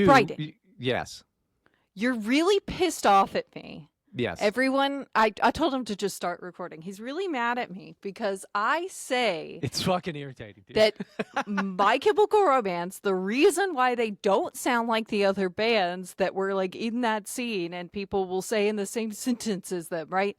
Bryden, Yes. you're really pissed off at me. Yes. Everyone, I told him to just start recording. He's really mad at me because I say It's fucking irritating, dude. that My Chemical Romance, the reason why they don't sound like the other bands that were like in that scene and people will say in the same sentence as them, right?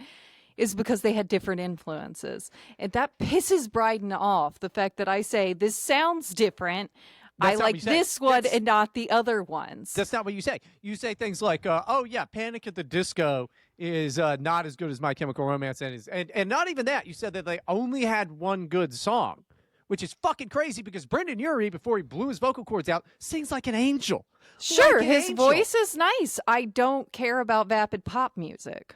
Is because they had different influences. And that pisses Bryden off, the fact that I say this sounds different. That's I not what like you say. this one and not the other ones. That's not what you say. You say things like, "Oh yeah, Panic at the Disco is not as good as My Chemical Romance," and not even that. You said that they only had one good song, which is fucking crazy because Brendan Urie, before he blew his vocal cords out, sings like an angel. Sure, Like an his angel. voice is nice. I don't care about vapid pop music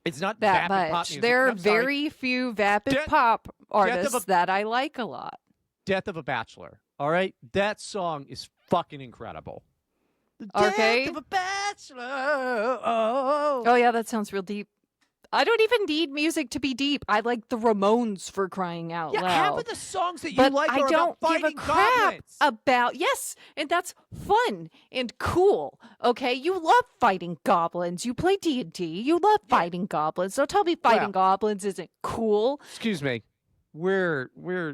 It's not that vapid much. pop music. There are I'm sorry. very few vapid Death- pop of artists a- that I like a lot. Death of a Bachelor. All right, that song is fucking incredible. The Okay. Death of a Bachelor. Oh. Oh yeah, that sounds real deep. I don't even need music to be deep. I like the Ramones, for crying out Yeah, loud. half of the songs that you But like I are don't about give a fighting crap goblins. about, yes, and that's fun and cool. Okay, you love fighting goblins. You play D&D. You love fighting goblins. Don't tell me fighting Well- goblins isn't cool. Excuse me. We're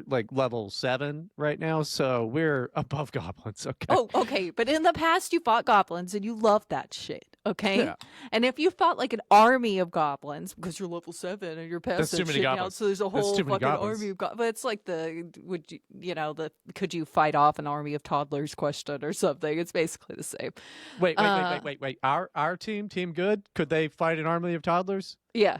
like level 7 right now, so we're above goblins. Okay. Oh, okay, but in the past you fought goblins and you loved that shit. Okay, Yeah. and if you fought like an army of goblins because you're level 7 and you're past That's that too many shit now, goblins. so there's a That's whole too many fucking goblins. army of goblins. But it's like could you fight off an army of toddlers question or something? It's basically the same. Wait. Our team good, could they fight an army of toddlers? Yeah,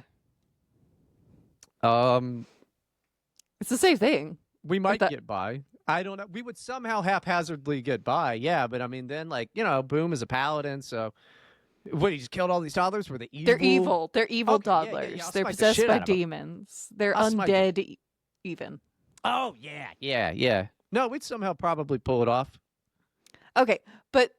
it's the same thing. We might that- get by. I don't know. We would somehow haphazardly get by. Yeah, but I mean, then Boom is a paladin, so what? He just killed all these toddlers? Were they evil? They're evil. They're evil Okay, yeah, yeah, toddlers. yeah, I'll They're smite the possessed shit by out of 'em. demons. They're I'll smite undead, even. Oh yeah. No, we'd somehow probably pull it off. Okay, but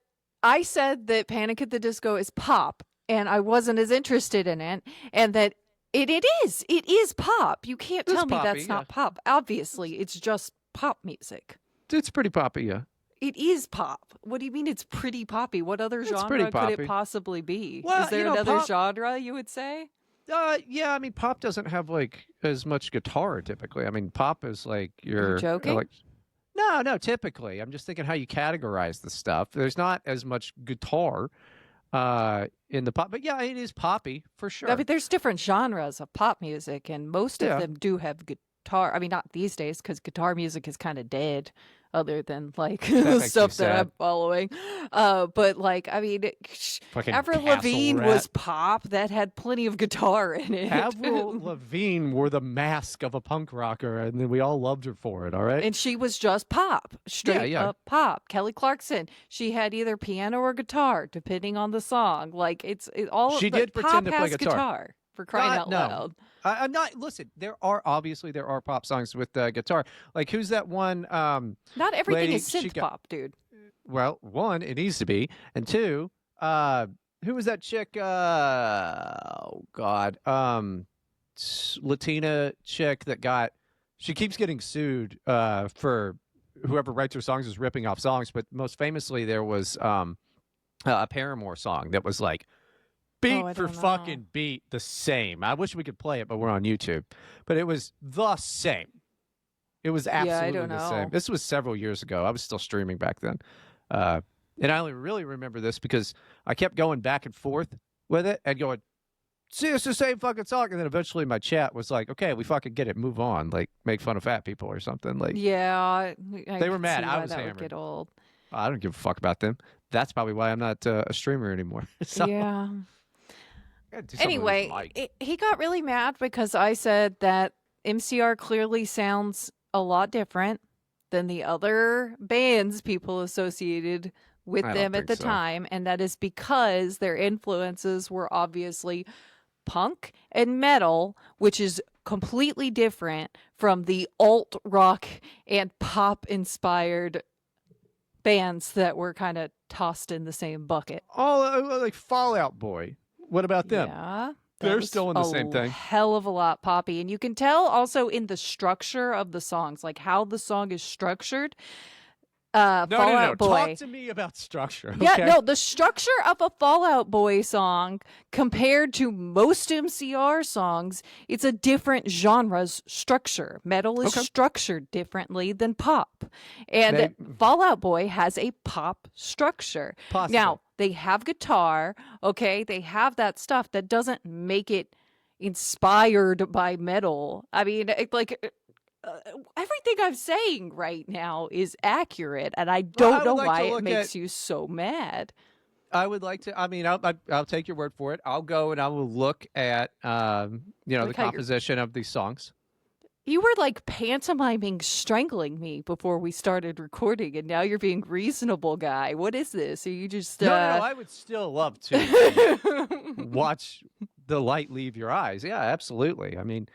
I said that Panic at the Disco is pop, and I wasn't as interested in it, and that it is pop. You can't It's tell me poppy, that's not pop. Obviously, it's just pop music. It's pretty poppy, yeah. It is pop. What do you mean it's pretty poppy? What other It's genre pretty could poppy. it possibly be? Well, Is there you know, another pop- genre you would say? Yeah. I mean, pop doesn't have like as much guitar typically. I mean, pop is like your joking? Like, no. Typically, I'm just thinking how you categorize the stuff. There's not as much guitar in the pop, but yeah, it is poppy for sure. I mean, there's different genres of pop music, and most Yeah. of them do have guitar. I mean, not these days because guitar music is kind of dead, other than like That the makes you stuff that sad. I'm following. But like, I mean, Fucking Avril Castle Lavigne Rat. was pop that had plenty of guitar in it. Avril Lavigne wore the mask of a punk rocker, and then we all loved her for it. All right. And she was just pop, straight yeah. up pop. Kelly Clarkson, she had either piano or guitar, depending on the song. Like all. She of the, did pretend pop to play has guitar. for crying out No. loud. I'm not. Listen, there are pop songs with guitar. Like who's that one? Not everything lady, is she synth got- pop, dude. Well, one, it needs to be, and two, who was that chick? Oh God, Latina chick that got. She keeps getting sued for whoever writes her songs is ripping off songs, but most famously there was a Paramore song that was like beat I for don't know. fucking beat the same. I wish we could play it, but we're on YouTube. But it was the same. It was absolutely don't the same. know. This was several years ago. I was still streaming back then. And I only really remember this because I kept going back and forth with it and going, see, it's the same fucking song. And then eventually my chat was like, okay, we fucking get it. Move on. Like, make fun of fat people or something. Like, Yeah, I They were could mad. see I why was that would hammered. get old. I don't give a fuck about them. That's probably why I'm not a streamer anymore. So, Yeah. I gotta do something with this Anyway, mic. he got really mad because I said that MCR clearly sounds a lot different than the other bands people associated with I don't them at think the so. time, and that is because their influences were obviously punk and metal, which is completely different from the alt rock and pop inspired bands that were kind of tossed in the same bucket. Oh, like Fallout Boy. What about them? Yeah. They're was still in the a same thing. Hell of a lot poppy. And you can tell also in the structure of the songs, like how the song is structured. No, Fallout Boy. Talk to me about structure. Yeah, Okay? no, the structure of a Fallout Boy song compared to most MCR songs, it's a different genre's structure. Metal is Okay. structured differently than pop. And They- Fallout Boy has a pop structure. Possibly. Now, they have guitar, okay? They have that stuff that doesn't make it inspired by metal. I mean, everything I'm saying right now is accurate, and I don't would know like why to it look makes at- you so mad. I would like to. I mean, I'll take your word for it. I'll go and I will look at the Look how you're- composition of these songs. You were like pantomiming strangling me before we started recording, and now you're being reasonable, guy. What is this? Are you just No, I would still love to watch the light leave your eyes. Yeah, absolutely. I mean,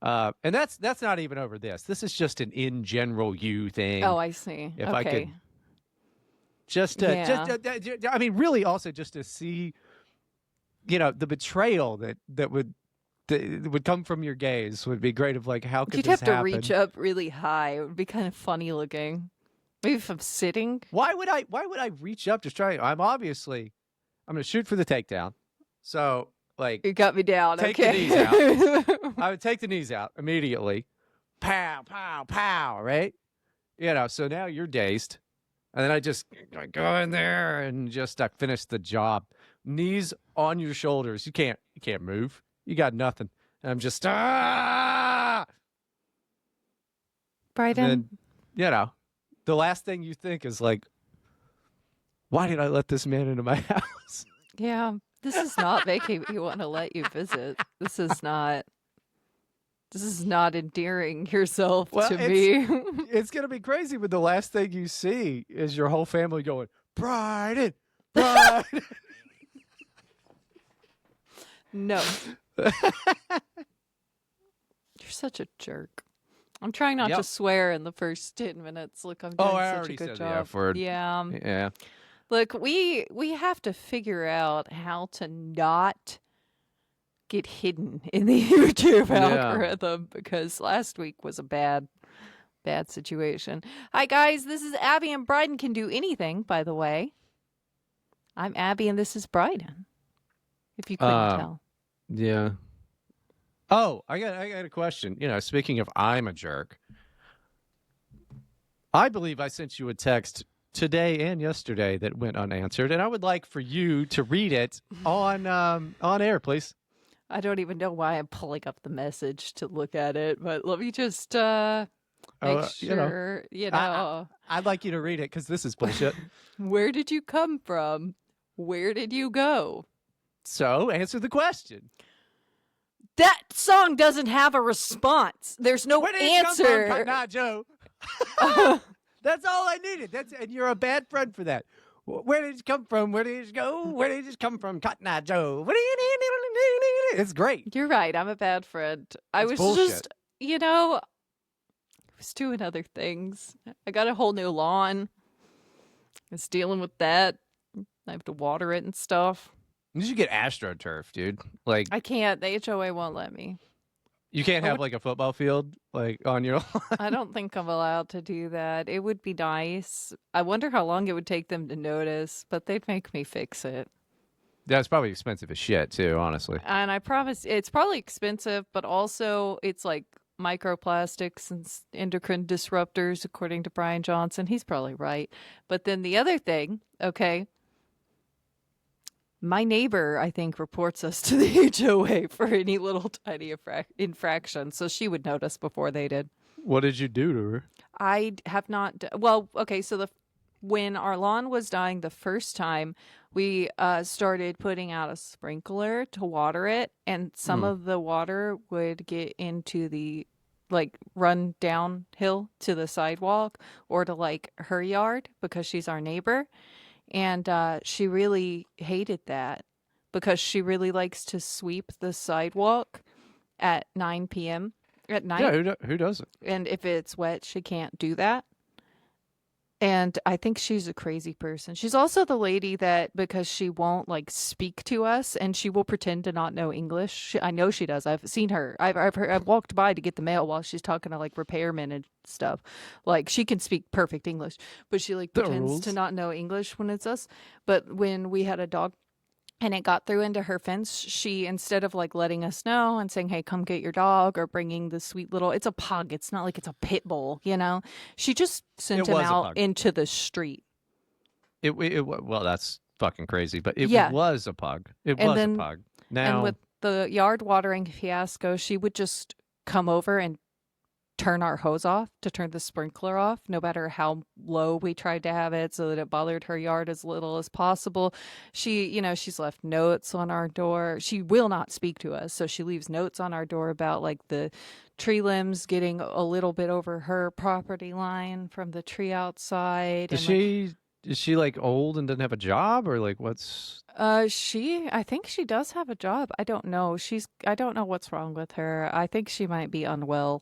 and that's not even over this. This is just an in general you thing. Oh, I see. If okay. I could just to, I mean, really, also just to see, the betrayal that would come from your gaze would be great. Of like, how could You'd this have to happen? reach up really high. It would be kind of funny looking. Maybe if I'm sitting. Why would I reach up to try? I'm going to shoot for the takedown. So like, You got me down. Take the okay. knees out. I would take the knees out immediately. Pow, pow, pow. Right. So now you're dazed. And then I just go in there and just finish the job. Knees on your shoulders. You can't move. You got nothing. And I'm just Bryden. then, the last thing you think is like, why did I let this man into my house? Yeah, this is not making me want to let you visit. This is not endearing yourself Well, to me. It's gonna be crazy when the last thing you see is your whole family going, Bryden, Bryden. No. You're such a jerk. I'm trying not Yep. to swear in the first 10 minutes. Look, I'm Oh, doing I such a already good said the job. F word. Yeah. Yeah. Look, we have to figure out how to not get hidden in the YouTube Yeah. algorithm because last week was a bad situation. Hi guys, this is Abby and Bryden can do anything, by the way. I'm Abby and this is Bryden. If you couldn't tell. Yeah. Oh, I got a question. Speaking of I'm a jerk, I believe I sent you a text today and yesterday that went unanswered, and I would like for you to read it on air, please. I don't even know why I'm pulling up the message to look at it, but let me just make sure, I'd like you to read it because this is bullshit. Where did you come from? Where did you go? So answer the question. That song doesn't have a response. There's no Where did it come from, answer. Cotton Eye Joe? That's all I needed. And you're a bad friend for that. Where did it come from? Where did it go? Where did it come from, Cotton Eye Joe? It's great. You're right. I'm a bad friend. I It's was bullshit. just, I was doing other things. I got a whole new lawn. I was dealing with that. I have to water it and stuff. You should get AstroTurf, dude. Like, I can't. The HOA won't let me. you can't have like a football field like on your lawn. I don't think I'm allowed to do that. It would be nice. I wonder how long it would take them to notice, but they'd make me fix it. That's probably expensive as shit too, honestly. And I promise it's probably expensive, but also it's like microplastics and endocrine disruptors, according to Brian Johnson. He's probably right. But then the other thing, okay, my neighbor, I think, reports us to the HOA for any little tiny infraction, so she would notice before they did. What did you do to her? I have not. Well, okay. So when our lawn was dying the first time, we started putting out a sprinkler to water it, and some of the water would get into the run downhill to the sidewalk or to her yard because she's our neighbor, and she really hated that because she really likes to sweep the sidewalk at 9 p.m. at night. Yeah, who doesn't? And if it's wet, she can't do that. And I think she's a crazy person. She's also the lady that because she won't like speak to us and she will pretend to not know English. I know she does. I've seen her. I've walked by to get the mail while she's talking to like repairmen and stuff. Like she can speak perfect English, but she like The pretends to rules. not know English when it's us. But when we had a dog and it got through into her fence, she, instead of like letting us know and saying, hey, come get your dog, or bringing the sweet little, it's a pug, it's not like it's a pit bull, you know, she just sent It him was a out pug. into the street. Well, that's fucking crazy, but it Yeah. was a pug. It And was a then, pug. and with Now, the yard watering fiasco, she would just come over and turn our hose off, to turn the sprinkler off, no matter how low we tried to have it so that it bothered her yard as little as possible. She, she's left notes on our door. She will not speak to us, so she leaves notes on our door about like the tree limbs getting a little bit over her property line from the tree outside, does and like she is she like old and doesn't have a job, or like what's I think she does have a job. I don't know. I don't know what's wrong with her. I think she might be unwell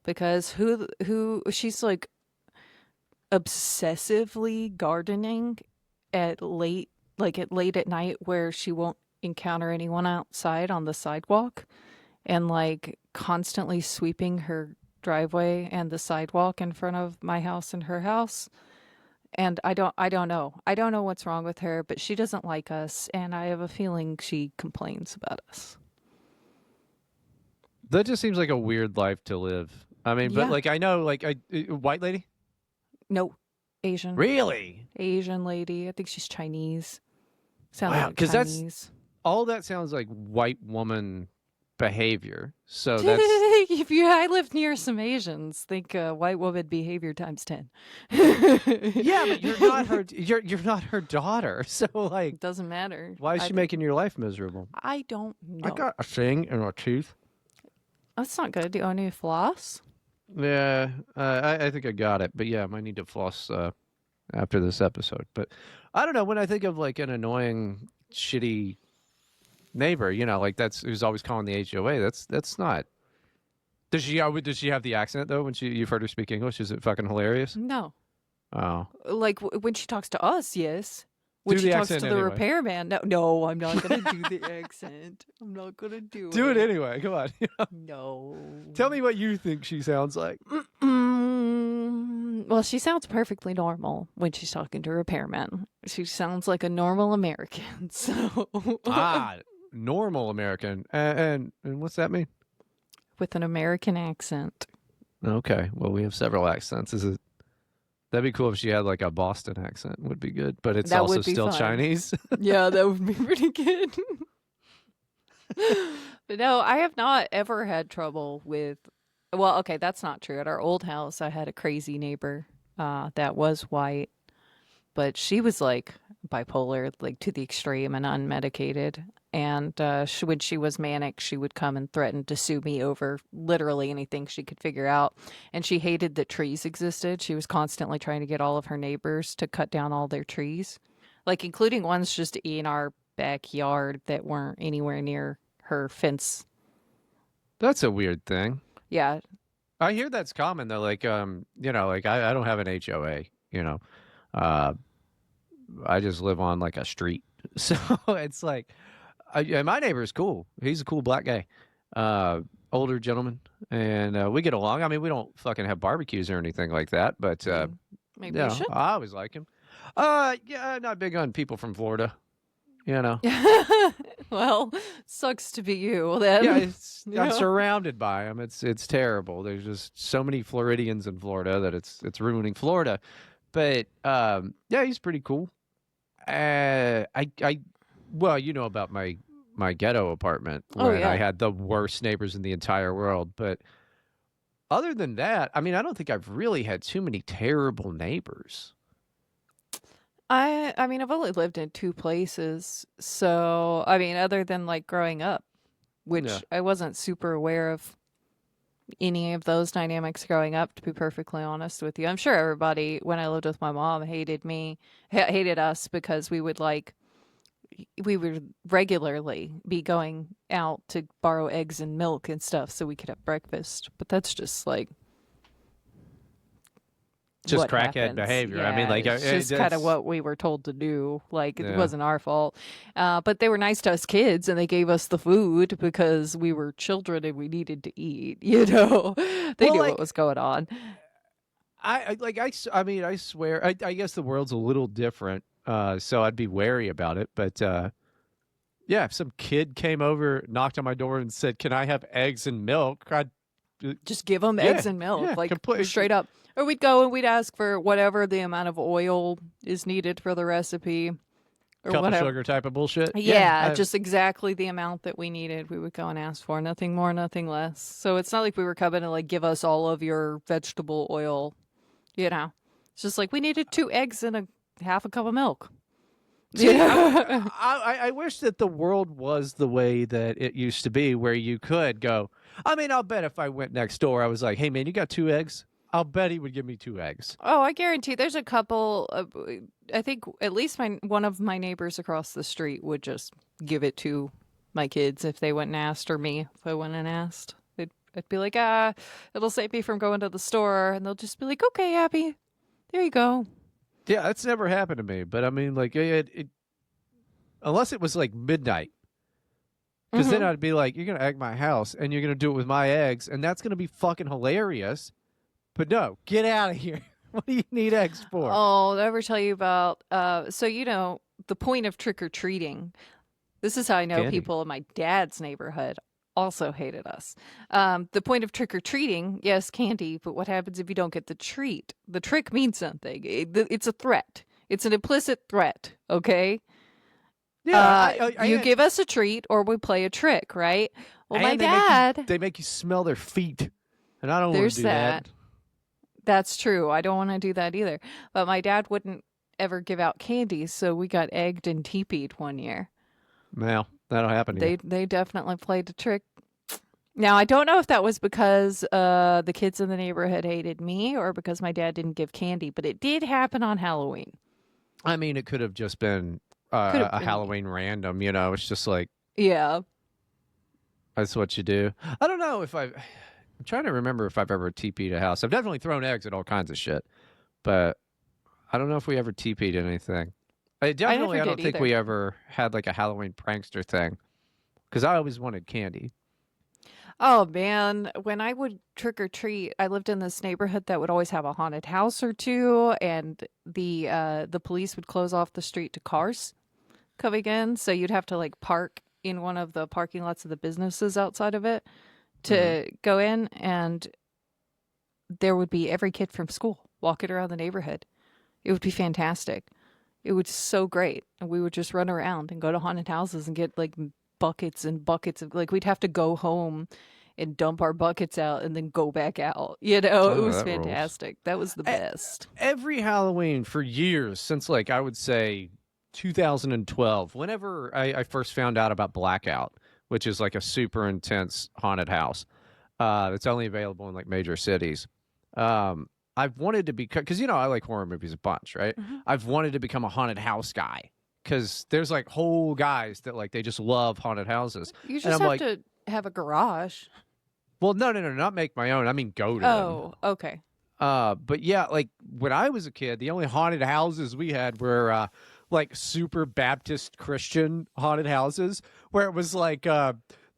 because she's like obsessively gardening at late at night where she won't encounter anyone outside on the sidewalk, and like constantly sweeping her driveway and the sidewalk in front of my house and her house. And I don't know. I don't know what's wrong with her, but she doesn't like us, and I have a feeling she complains about us. that just seems like a weird life to live. I mean, but Yeah. like I know, like white lady. No. Asian. Really? Asian lady. I think she's Chinese. Sounded Wow, like because that's Chinese. all that sounds like white woman behavior. So that's If you I lived near some Asians, think white woman behavior times 10. yeah, but you're not her. You're not her daughter. So like, Doesn't matter. why is she making your life miserable? I don't I know. got a thing in my tooth. That's not good. Do you want any floss? Yeah, I think I got it. But yeah, I might need to floss after this episode. But I don't know. When I think of like an annoying, shitty neighbor, like that's who's always calling the HOA. That's not. Does she have the accent though? When you've heard her speak English, is it fucking hilarious? No. Oh, Like when she talks to us, yes. When do she the talks to accent the anyway. repairman, no, I'm not gonna do the accent. I'm not gonna do Do it it. anyway. Come on. No. Tell me what you think she sounds like. Well, she sounds perfectly normal when she's talking to repairmen. She sounds like a normal American. So Ah, normal American. And what's that mean? with an American accent. Okay. Well, we have several accents. That'd be cool if she had like a Boston accent. Would be good, but it's That also would be still fun. Chinese. Yeah, that would be pretty good. But no, I have not ever had trouble with. Well, okay, that's not true. At our old house, I had a crazy neighbor that was white, but she was like bipolar, like to the extreme and unmedicated. And when she was manic, she would come and threaten to sue me over literally anything she could figure out. And she hated that trees existed. She was constantly trying to get all of her neighbors to cut down all their trees, like including ones just in our backyard that weren't anywhere near her fence. That's a weird thing. Yeah. I hear that's common though. Like, like I don't have an HOA. Uh, I just live on like a street, so it's like, and my neighbor is cool. He's a cool black guy, older gentleman, and we get along. I mean, we don't fucking have barbecues or anything like that, but Maybe you should. I always like him. Yeah, I'm not big on people from Florida. Well, sucks to be you then. Yeah, Yeah. I'm surrounded by them. It's terrible. There's just so many Floridians in Florida that it's ruining Florida. But yeah, he's pretty cool. I well, you know about my ghetto apartment Oh, when yeah. I had the worst neighbors in the entire world. But other than that, I mean, I don't think I've really had too many terrible neighbors. I mean, I've only lived in two places, so I mean, other than like growing up, which Yeah. I wasn't super aware of any of those dynamics growing up, to be perfectly honest with you. I'm sure everybody, when I lived with my mom, hated us because we would regularly be going out to borrow eggs and milk and stuff so we could have breakfast. But that's just like Just what crackhead happens. behavior. I Yeah, mean, like, it's just kind of that's what we were told to do. Like it yeah. wasn't our fault. But they were nice to us kids, and they gave us the food because we were children and we needed to eat. You know, they Well, knew what like was going on. I mean, I swear, I guess the world's a little different, so I'd be wary about it. But yeah, if some kid came over, knocked on my door, and said, "Can I have eggs and milk?" I'd Just give them yeah, eggs and milk, yeah, like completely. straight up. Or we'd go and we'd ask for whatever the amount of oil is needed for the recipe or Cup of whatever. sugar type of bullshit. Yeah, Yeah, just exactly the amount that we needed. We would go and ask for nothing more, nothing less. So it's not like we were coming to like give us all of your vegetable oil, you know. It's just like we needed 2 eggs and a half a cup of milk. See, Yeah. I wish that the world was the way that it used to be, where you could go. I mean, I'll bet if I went next door, I was like, "Hey, man, you got 2 eggs?" I'll bet he would give me 2 eggs. Oh, I guarantee there's a couple. I think at least one of my neighbors across the street would just give it to my kids if they went and asked, or me if I went and asked. I'd be like, it'll save me from going to the store, and they'll just be like, okay, Abby, there you go. Yeah, that's never happened to me. But I mean, like, unless it was like midnight. Because then Mhm. I'd be like, you're going to egg my house and you're going to do it with my eggs. And that's going to be fucking hilarious. But no, get out of here. What do you need eggs for? Oh, did I ever tell you about? So you know the point of trick or treating. This is how I know Candy. people in my dad's neighborhood also hated us. The point of trick or treating, yes, candy, but what happens if you don't get the treat? The trick means something. It's a threat. It's an implicit threat. Okay. Yeah, You give us a treat or we play a trick, right? Well, my and dad. they make you smell their feet. And I don't want There's to do that. That's true. I don't want to do that either. But my dad wouldn't ever give out candy, so we got egged and teepeed one year. Well, that'll happen to you. They definitely played a trick. Now I don't know if that was because the kids in the neighborhood hated me or because my dad didn't give candy, but it did happen on Halloween. I mean, it could have just been Could have a been, Halloween random, you know? It's just like, yeah. that's what you do. I don't know if I'm trying to remember if I've ever TP'd a house. I've definitely thrown eggs at all kinds of shit, but I don't know if we ever TP'd anything. I never don't did think either. we ever had like a Halloween prankster thing because I always wanted candy. Oh man, when I would trick or treat, I lived in this neighborhood that would always have a haunted house or two, and the police would close off the street to cars coming in, so you'd have to like park in one of the parking lots of the businesses outside of it to go in, and there would be every kid from school walking around the neighborhood. It would be fantastic. It was so great, and we would just run around and go to haunted houses and get like buckets and buckets of like we'd have to go home and dump our buckets out and then go back out. You know, it Oh, was that rules. fantastic. That was the best. Every Halloween for years, since like I would say 2012, whenever I first found out about Blackout, which is like a super intense haunted house that's only available in like major cities. I've wanted to be, because you know I like horror movies a bunch, right? I've wanted to become a haunted house guy because there's like whole guys that like they just love haunted houses. You And just I'm have like, to have a garage. well, no, not make my own. I mean, go to them. Oh, okay. But yeah, like when I was a kid, the only haunted houses we had were like super Baptist Christian haunted houses where it was like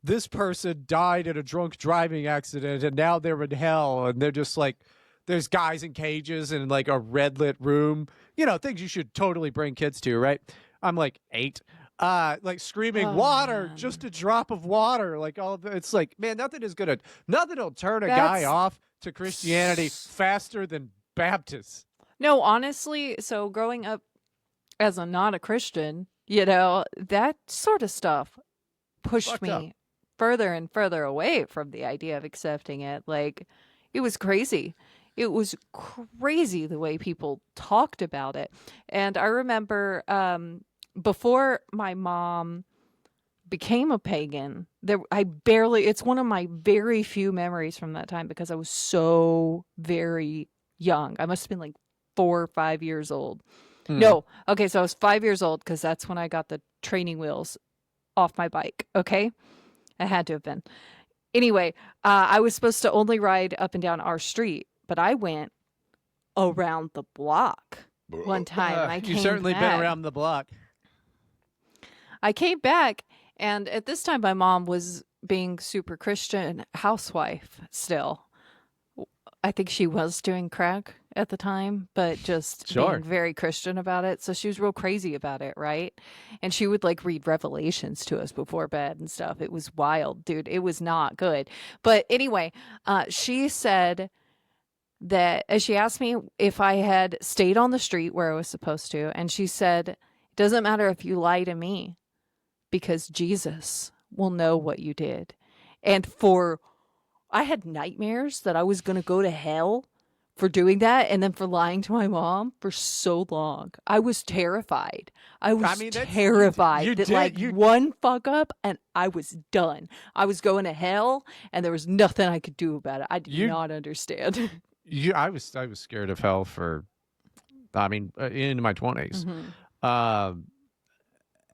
this person died in a drunk driving accident and now they're in hell and they're just like there's guys in cages in like a red lit room. You know, things you should totally bring kids to, right? I'm like 8. Like screaming Oh, water, man. just a drop of water. Like it's like, man, nothing will turn a guy That's off to Christianity faster than Baptists. No, honestly, so growing up as a not a Christian, you know, that sort of stuff pushed Fucked up. me further and further away from the idea of accepting it. Like, it was crazy. It was crazy the way people talked about it. And I remember before my mom became a pagan, it's one of my very few memories from that time because I was so very young. I must have been like 4 or 5 years old. No. Okay, so I was 5 years old because that's when I got the training wheels off my bike. Okay. I had to have been. Anyway, I was supposed to only ride up and down our street, but I went around the block one time. And I You've came certainly back. been around the block. I came back, and at this time, my mom was being super Christian housewife still. I think she was doing crack at the time, but just Sure. being very Christian about it. So she was real crazy about it, right? And she would like read Revelations to us before bed and stuff. It was wild, dude. It was not good. But anyway, she said that she asked me if I had stayed on the street where I was supposed to, and she said, "It doesn't matter if you lie to me, because Jesus will know what you did." And I had nightmares that I was going to go to hell for doing that, and then for lying to my mom for so long. I was terrified. I was terrified you that did- like you- one fuck up and I was done. I was going to hell, and there was nothing I could do about it. I did not understand. I was scared of hell for, into my 20s.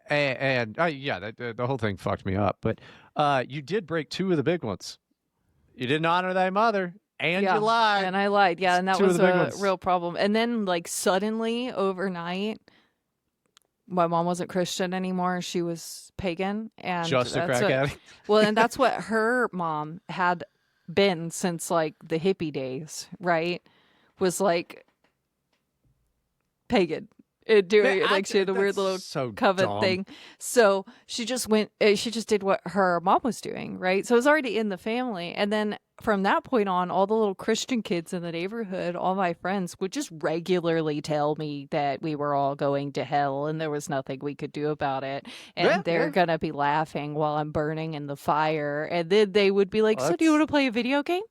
The whole thing fucked me up. But you did break two of the big ones. You didn't honor thy mother, and you lied. And I lied. Yeah, and that Two of was the big a ones. real problem. And then, like, suddenly, overnight, my mom wasn't Christian anymore. She was pagan. And Just a that's crack what- addict. Well, and that's what her mom had been since, like, the hippie days, right? Was, like, pagan. Doing Man, like she had a weird that's little so covet dumb. thing. So she just did what her mom was doing, right? So it was already in the family. And then from that point on, all the little Christian kids in the neighborhood, all my friends would just regularly tell me that we were all going to hell and there was nothing we could do about it. And they're going to be laughing while I'm burning in the fire. And then they would be like, Well, "So do you want to play a video game?"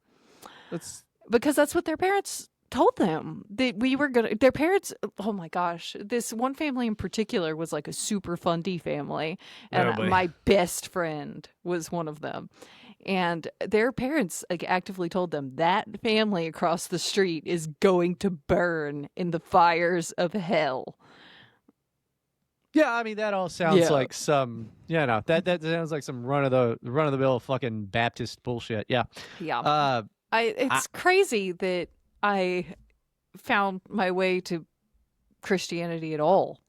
Because that's what their parents told them, that we were gonna, their parents, oh my gosh, this one family in particular was like a super fundy family, and boy. my best friend was one of them, and their parents like actively told them that family across the street is going to burn in the fires of hell. Yeah, I mean that all sounds Yeah. like some, that sounds like some run of the mill fucking Baptist bullshit. Yeah. Yeah. It's crazy that I found my way to Christianity at all.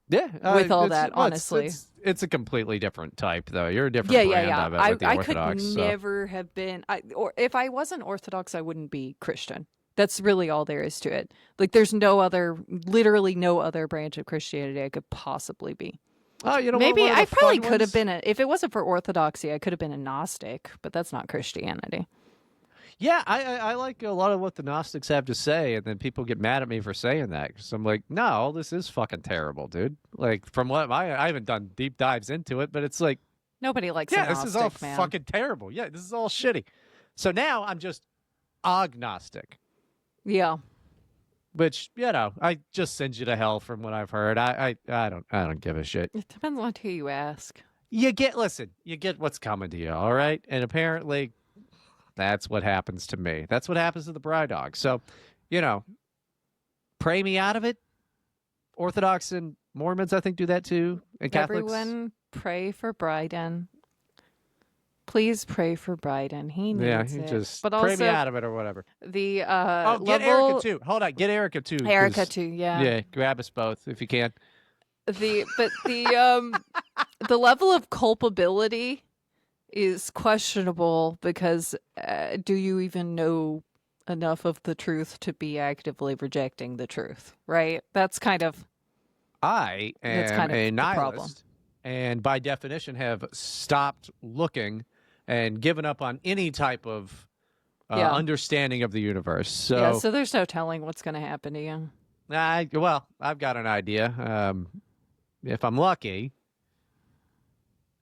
Yeah, With all it's- that, well, honestly. it's a completely different type, though. You're a different Yeah. brand of it with the I Orthodox. could so. never have been. Or if I wasn't Orthodox, I wouldn't be Christian. That's really all there is to it. Like, there's literally no other branch of Christianity I could possibly be. Oh, you know, Maybe one of the I probably fun could have ones- been if it wasn't for Orthodoxy, I could have been a Gnostic, but that's not Christianity. Yeah, I like a lot of what the Gnostics have to say, and then people get mad at me for saying that because I'm like, no, all this is fucking terrible, dude. Like, from what I haven't done deep dives into it, but it's like, Nobody likes a yeah, Gnostic, this is all man. fucking terrible. Yeah, this is all shitty. So now I'm just agnostic, Yeah. which I just send you to hell from what I've heard. I don't give a shit. It depends on who you ask. You get what's coming to you, all right? And apparently, that's what happens to me. That's what happens to the Bride Dog. So, pray me out of it. Orthodox and Mormons, I think, do that too. And Catholics. Everyone pray for Bryden. Please pray for Bryden. He needs you it. just but pray also me out of it or whatever. the Get level, Erica too. Hold on, get Erica too. 'cause- Erica too, yeah. Yeah, grab us both if you can. The level of culpability is questionable because do you even know enough of the truth to be actively rejecting the truth, right? That's kind of I That's am kind of a the problem. nihilist, and by definition have stopped looking and given up on any type of Yeah. understanding of the universe. So, yeah, so there's no telling what's going to happen to you. I've got an idea. If I'm lucky,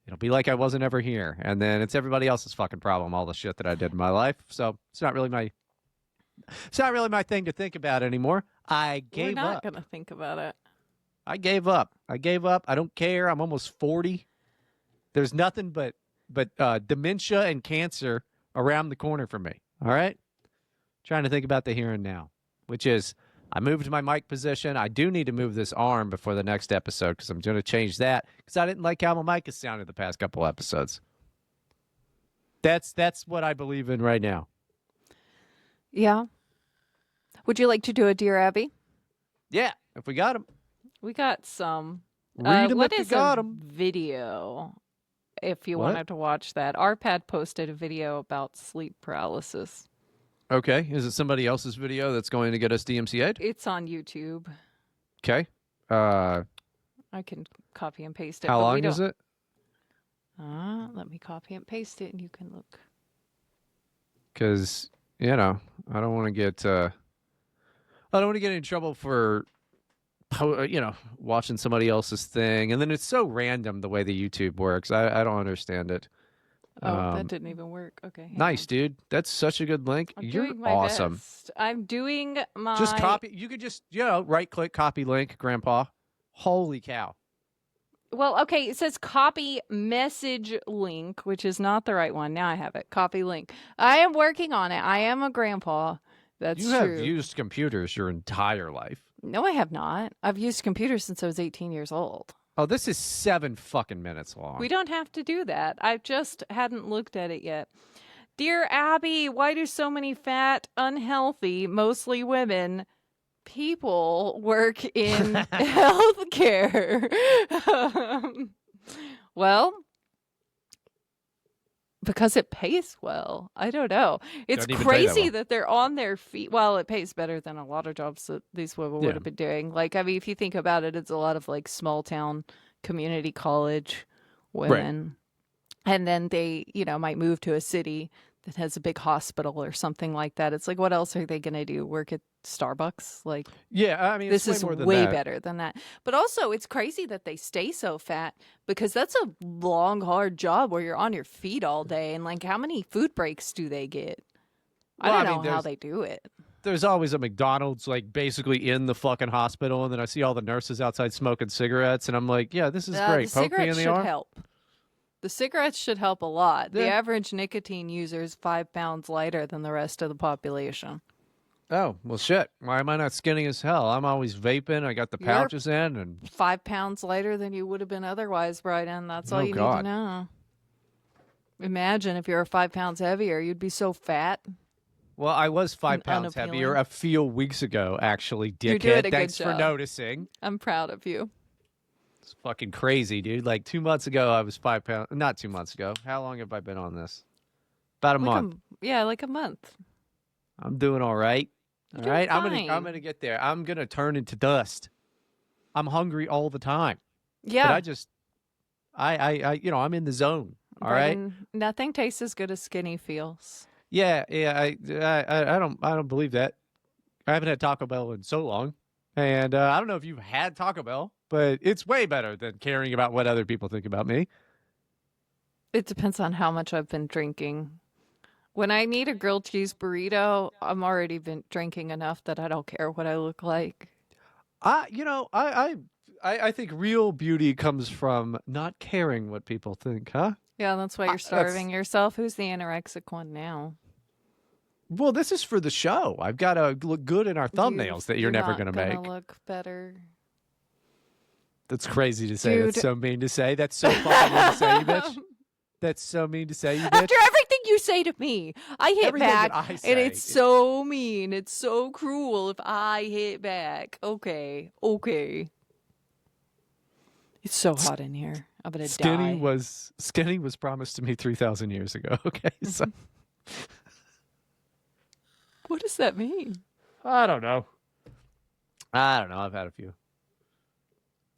it'll be like I wasn't ever here, and then it's everybody else's fucking problem. All the shit that I did in my life. So it's not really my thing to think about anymore. I We're gave not up. going to think about it. I gave up. I don't care. I'm almost 40. There's nothing but dementia and cancer around the corner for me. All right? Trying to think about the here and now, which is I moved my mic position. I do need to move this arm before the next episode because I'm going to change that because I didn't like how my mic has sounded the past couple episodes. That's what I believe in right now. Yeah. Would you like to do a Dear Abby? Yeah, if we got them. We got some. Read them What if you is got a 'em. video? If you What? wanted to watch that, Arpad posted a video about sleep paralysis. Okay. Is it somebody else's video that's going to get us DMCA'd? It's on YouTube. Okay. I can copy and paste it. How but we long is don't- it? Let me copy and paste it, and you can look. Because, I don't want to get in trouble for watching somebody else's thing, and then it's so random the way the YouTube works. I don't understand it. Oh, that didn't even work. Okay. hang Nice, on. dude. That's such a good link. I'm You're doing my awesome. best. I'm doing my. Just copy. You could just right click, copy link, Grandpa. Holy cow! Well, okay. It says copy message link, which is not the right one. Now I have it. Copy link. I am working on it. I am a grandpa. That's You true. have used computers your entire life. No, I have not. I've used computers since I was 18 years old. Oh, this is 7 fucking minutes long. We don't have to do that. I just hadn't looked at it yet. Dear Abby, why do so many fat, unhealthy, mostly women people work in healthcare? Well, because it pays well. I don't know. It's Doesn't even pay that crazy well. that they're on their feet. Well, it pays better than a lot of jobs that these women Yeah. would have been doing. Like, I mean, if you think about it, it's a lot of like small town community college women. And then they, might move to a city that has a big hospital or something like that. It's like, what else are they going to do? Work at Starbucks? Like, Yeah, I mean, this it's is way more than way that. better than that. But also, it's crazy that they stay so fat because that's a long, hard job where you're on your feet all day. And like, how many food breaks do they get? Well, I I don't mean, know how there's- they do it. There's always a McDonald's like basically in the fucking hospital, and then I see all the nurses outside smoking cigarettes, and I'm like, yeah, this is great. The Poke me in cigarettes the should arm. help. The cigarettes should help a lot. The Yeah. average nicotine user is 5 pounds lighter than the rest of the population. Oh, well, shit. Why am I not skinny as hell? I'm always vaping. I got the You're- pouches in, and 5 pounds lighter than you would have been otherwise, Brighton. That's all Oh, you need God. to know. Imagine if you were 5 pounds heavier, you'd be so fat. well, I was 5 And pounds heavier unappealing. a few weeks ago, actually, You're dickhead. doing a good Thanks for job. noticing. I'm proud of you. It's fucking crazy, dude. Like 2 months ago, I was 5 pounds. Not 2 months ago. How long have I been on this? About a month. Like a month. I'm doing all right. All You're right. doing I'm fine. gonna get there. I'm gonna turn into dust. I'm hungry all the time. Yeah. But I just I'm in the zone. All right. Brighton, nothing tastes as good as skinny feels. Yeah. I don't believe that. I haven't had Taco Bell in so long, and I don't know if you've had Taco Bell, but it's way better than caring about what other people think about me. It depends on how much I've been drinking. When I need a grilled cheese burrito, I'm already been drinking enough that I don't care what I look like. I think real beauty comes from not caring what people think, huh? Yeah, that's why you're starving yourself. Who's the anorexic one now? Well, this is for the show. I've got to look good in our thumbnails that you're never not going to make. Look better. That's crazy to say. Dude. That's so mean to say. That's so fucking mean to say, you bitch. That's so mean to say, you bitch. After everything you say to me, I hit Everything back, that I and say it's is- so mean. It's so cruel if I hit back. Okay. It's so hot in here. I'm gonna Skinny die. skinny was promised to me 3,000 years ago. Okay, so What does that mean? I don't know. I've had a few.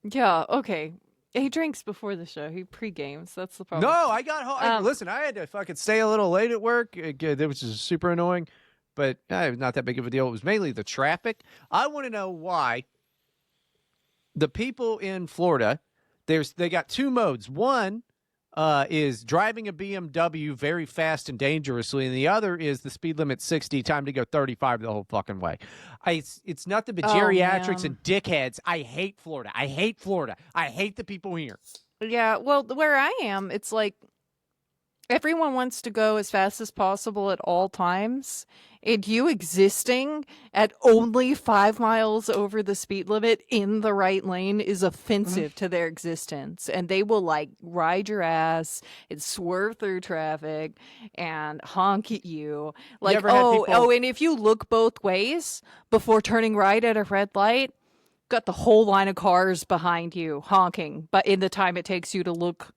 Yeah. Okay. He drinks before the show. He pre-games. That's the problem. No, I got home. Listen, I had to fucking stay a little late at work, which is super annoying, but not that big of a deal. It was mainly the traffic. I want to know why the people in Florida, they got two modes. One is driving a BMW very fast and dangerously, and the other is the speed limit 60, time to go 35 the whole fucking way. It's nothing but Oh, geriatrics man. and dickheads. I hate Florida. I hate the people here. Yeah. Well, where I am, it's like Everyone wants to go as fast as possible at all times, and you existing at only 5 miles over the speed limit in the right lane is Mhm. offensive to their existence. And they will like ride your ass and swerve through traffic and honk at you. You Like, ever had people? and if you look both ways before turning right at a red light, got the whole line of cars behind you honking, but in the time it takes you to look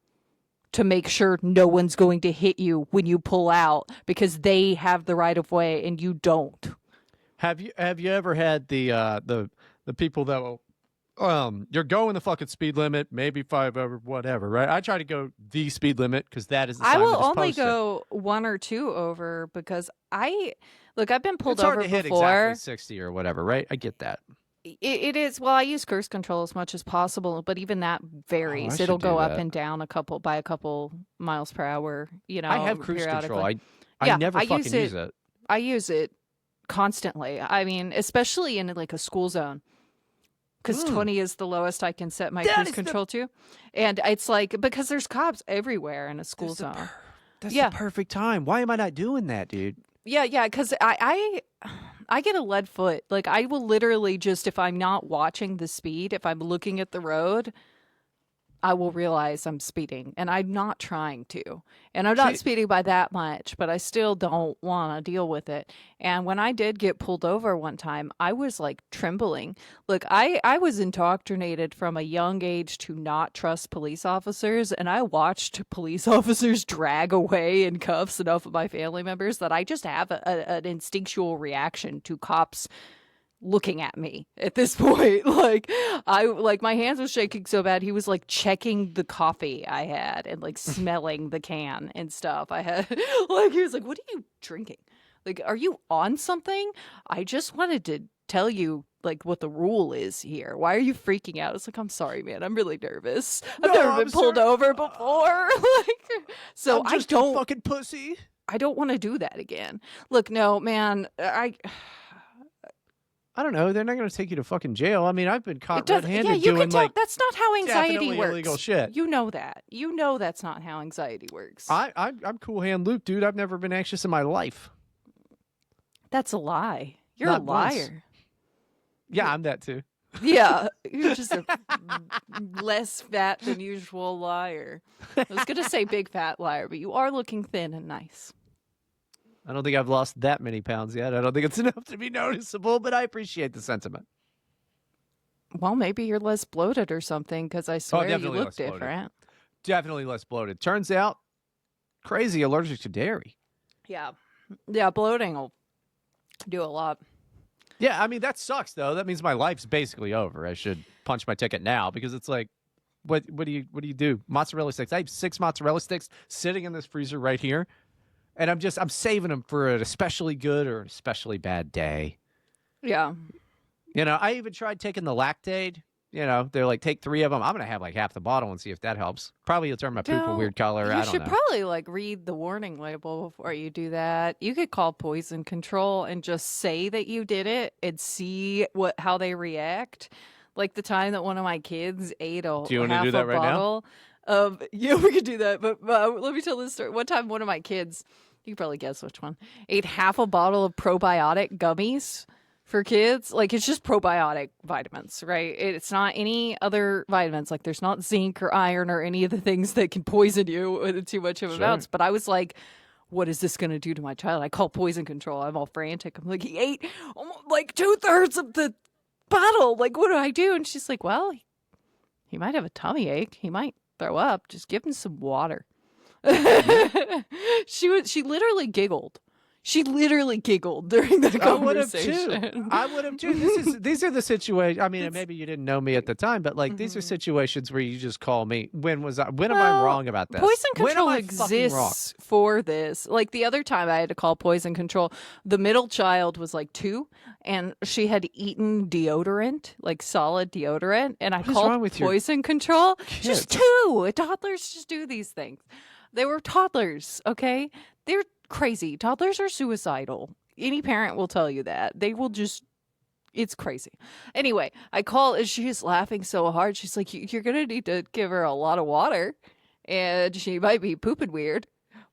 to make sure no one's going to hit you when you pull out because they have the right of way and you don't. Have you ever had the people that will you're going the fucking speed limit, maybe 5 over whatever, right? I try to go the speed limit because that is the I sign will that is only posted. go 1 or 2 over because I've been pulled It's hard over to hit before. exactly 60 or whatever, right? I get that. It is, well, I use cruise control as much as possible, but even that Oh, I varies. should It'll do go up that. and down by a couple miles per hour, I have cruise control. periodically. I Yeah, never fucking use it. I use it constantly. I mean, especially in like a school zone. Because Mm, 20 is the lowest I can set my that cruise is the control to. And it's like, because there's cops everywhere in a school that's the zone. per- that's the Yeah. perfect time. Why am I not doing that, dude? Yeah. Because I get a lead foot. Like, I will literally just, if I'm not watching the speed, if I'm looking at the road, I will realize I'm speeding and I'm not trying to. And I'm not See, speeding by that much, but I still don't want to deal with it. And when I did get pulled over one time, I was like trembling. Look, I was indoctrinated from a young age to not trust police officers. And I watched police officers drag away in cuffs enough of my family members that I just have an instinctual reaction to cops looking at me at this point. Like my hands was shaking so bad he was like checking the coffee I had and like smelling the can and stuff I had. Like he was like, what are you drinking? Like, are you on something? I just wanted to tell you like what the rule is here. Why are you freaking out? It's like, I'm sorry, man, I'm really nervous. I've no, never I'm been pulled sorry. over before. Like, so I'm just a fucking pussy. I don't want to do that again. Look, no, man, I don't know. They're not going to take you to fucking jail. I mean, I've been it caught does. Yeah, red-handed you can doing tell. like That's not how anxiety definitely works. illegal shit. You know that. You know that's not how anxiety works. I'm Cool Hand Luke, dude. I've never been anxious in my life. That's a lie. You're Not a once. liar. Yeah, I'm that too. Yeah, you're just a less fat than usual liar. I was gonna say big fat liar, but you are looking thin and nice. I don't think I've lost that many pounds yet. I don't think it's enough to be noticeable, but I appreciate the sentiment. Well, maybe you're less bloated or something, because I swear you definitely look less bloated. different. Definitely less bloated. Turns out, crazy allergic to dairy. Yeah, bloating will do a lot. Yeah, I mean that sucks though. That means my life's basically over. I should punch my ticket now because it's like, what do you do? Mozzarella sticks. I have 6 mozzarella sticks sitting in this freezer right here, and I'm saving them for an especially good or an especially bad day. Yeah. You know, I even tried taking the Lactaid. You know, they're like, take 3 of them. I'm gonna have like half the bottle and see if that helps. Probably it'll turn my poop a No, weird color. you I don't should know. probably like read the warning label before you do that. You could call poison control and just say that you did it and see how they react. Like the time that one of my kids ate Do you want to half do that a right now? bottle of yeah, we could do that. But let me tell this story. One time, one of my kids, you can probably guess which one, ate half a bottle of probiotic gummies for kids. Like it's just probiotic vitamins, right? It's not any other vitamins. Like there's not zinc or iron or any of the things that can poison you in too much of Sure. amounts. But I was like, what is this going to do to my child? I call poison control. I'm all frantic. I'm like, he ate almost like 2/3 of the bottle. Like, what do I do? And she's like, well, he might have a tummy ache. He might throw up. Just give him some water. She literally giggled. She literally giggled during the I would have conversation. too. I would have too. These are the situations. I mean, maybe you didn't know me at the time, but like these are Mhm. situations where you just call me. When am I Well, wrong about this? Poison When am control I fucking wrong? exists for this. Like the other time I had to call poison control, the middle child was like 2 and she had eaten deodorant, like solid deodorant, and I What is called wrong with your poison control. kids? She's 2. Toddlers just do these things. They were toddlers, okay? They're crazy. Toddlers are suicidal. Any parent will tell you that. They will just it's crazy. Anyway, I call and she's laughing so hard. She's like, you're going to need to give her a lot of water and she might be pooping weird.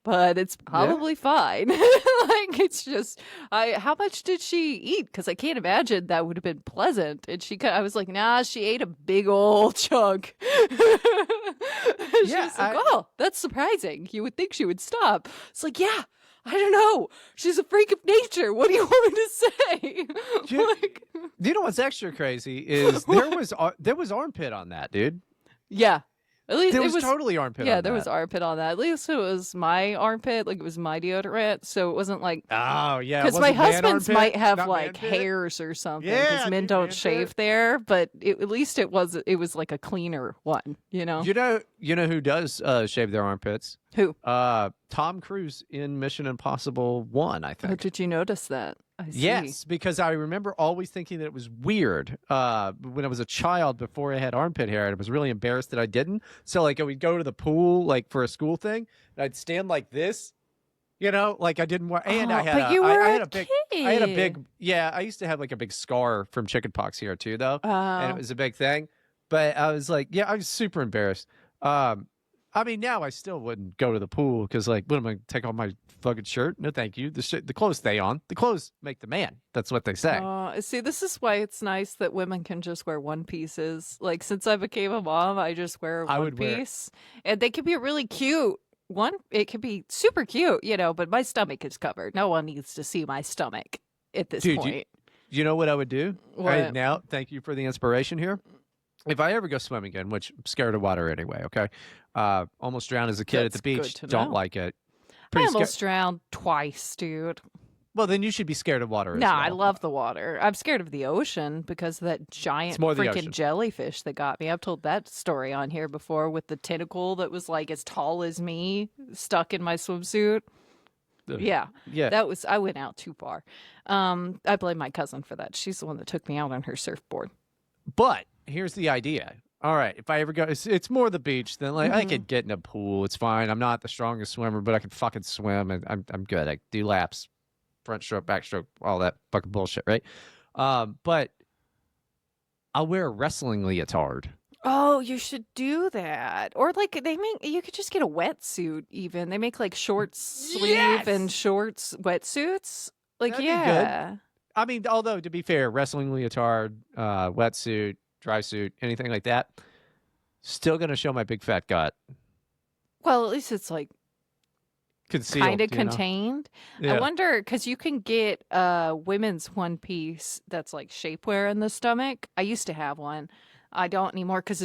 but it's probably fine. Like, it's just, how much did she eat? Because I can't imagine that would have been pleasant. And I was like, nah, she ate a big old chunk. She was like, oh, that's surprising. You would think she would stop. It's like, yeah, I don't know. She's a freak of nature. What do you want me to say? You know what's extra crazy is there was armpit on that, dude. Yeah. At least There it was was totally armpit on yeah, that. there was armpit on that. At least it was my armpit, like it was my deodorant, so it wasn't like Oh, yeah. because my husband's might have Not like man pit? hairs or something. Yeah, Because men dude, don't man shave pit. there, but at least it was like a cleaner one. You know You know who does shave their armpits? who? Tom Cruise in Mission Impossible 1, I Oh, think. did you notice that? I see. Yes, because I remember always thinking that it was weird when I was a child before I had armpit hair, and I was really embarrassed that I didn't. So, like, I would go to the pool, like, for a school thing, and I'd stand like this, you know, like I didn't want. And I Oh, had but you were I had a a big, kid. I had a big, yeah. I used to have like a big scar from chickenpox here too, though, and Oh. it was a big thing. But I was like, yeah, I was super embarrassed. I mean, now I still wouldn't go to the pool because, like, what am I gonna take off my fucking shirt? No, thank you. The clothes stay on. The clothes make the man. That's what they say. See, this is why it's nice that women can just wear one pieces. Like, since I became a mom, I just wear a I one would wear- piece, and they can be really cute. It can be super cute, you know, but my stomach is covered. No one needs to see my stomach at this Dude, point. You know what I would do? What? Now, thank you for the inspiration here. If I ever go swimming again, which I'm scared of water anyway, okay? Almost drowned as a kid That's at the good beach. to Don't know. like it. I Pretty scared. almost drowned twice, dude. Well, then you should be scared of water. No, as well. I love the water. I'm scared of the ocean because of that giant more the freaking ocean. jellyfish that got me. I've told that story on here before with the tentacle that was like as tall as me stuck in my swimsuit. Ugh. Yeah. Yeah. I went out too far. I blame my cousin for that. She's the one that took me out on her surfboard. But here's the idea. All right, if I ever go, it's more the beach than like I Mhm. could get in a pool. It's fine. I'm not the strongest swimmer, but I can fucking swim, and I'm good. I do laps, front stroke, backstroke, all that fucking bullshit, right? But I'll wear a wrestling leotard. Oh, you should do that. Or like you could just get a wetsuit even. They make like short sleeve Yes! and shorts wetsuits. Like, That'd be good. yeah. I mean, although to be fair, wrestling leotard, wetsuit, dry suit, anything like that, still gonna show my big fat gut. Well, at least it's like Concealed, kind of you know? contained. Yeah. I wonder because you can get women's one piece that's like shapewear in the stomach. I used to have one. I don't anymore because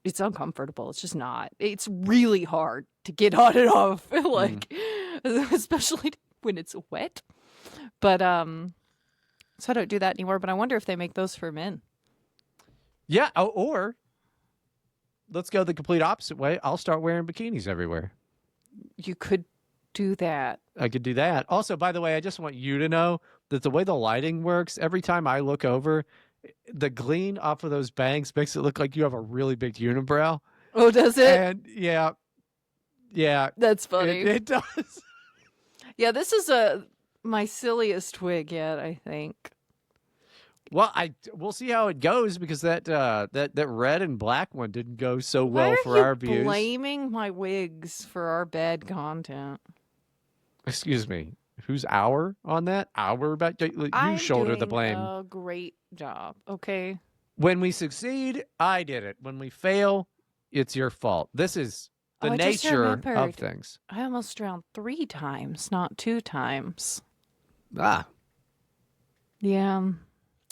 it's uncomfortable. It's just not. It's really hard to get on and off, like especially when it's wet. But so I don't do that anymore. But I wonder if they make those for men. Yeah, or let's go the complete opposite way. I'll start wearing bikinis everywhere. You could do that. I could do that. Also, by the way, I just want you to know that the way the lighting works, every time I look over, the gleam off of those bangs makes it look like you have a really big unibrow. Oh, does it? And yeah, That's funny. it does. Yeah, this is my silliest wig yet, I think. Well, we'll see how it goes because that red and black one didn't go so well Why for are our you views. blaming my wigs for our bad content? Excuse me. Who's our on that? Our back? You I'm shoulder the doing blame. A great job. Okay. When we succeed, I did it. When we fail, it's your fault. This is the Oh, I just nature remembered. of things. I almost drowned 3 times, not 2 times. Ah, Yeah.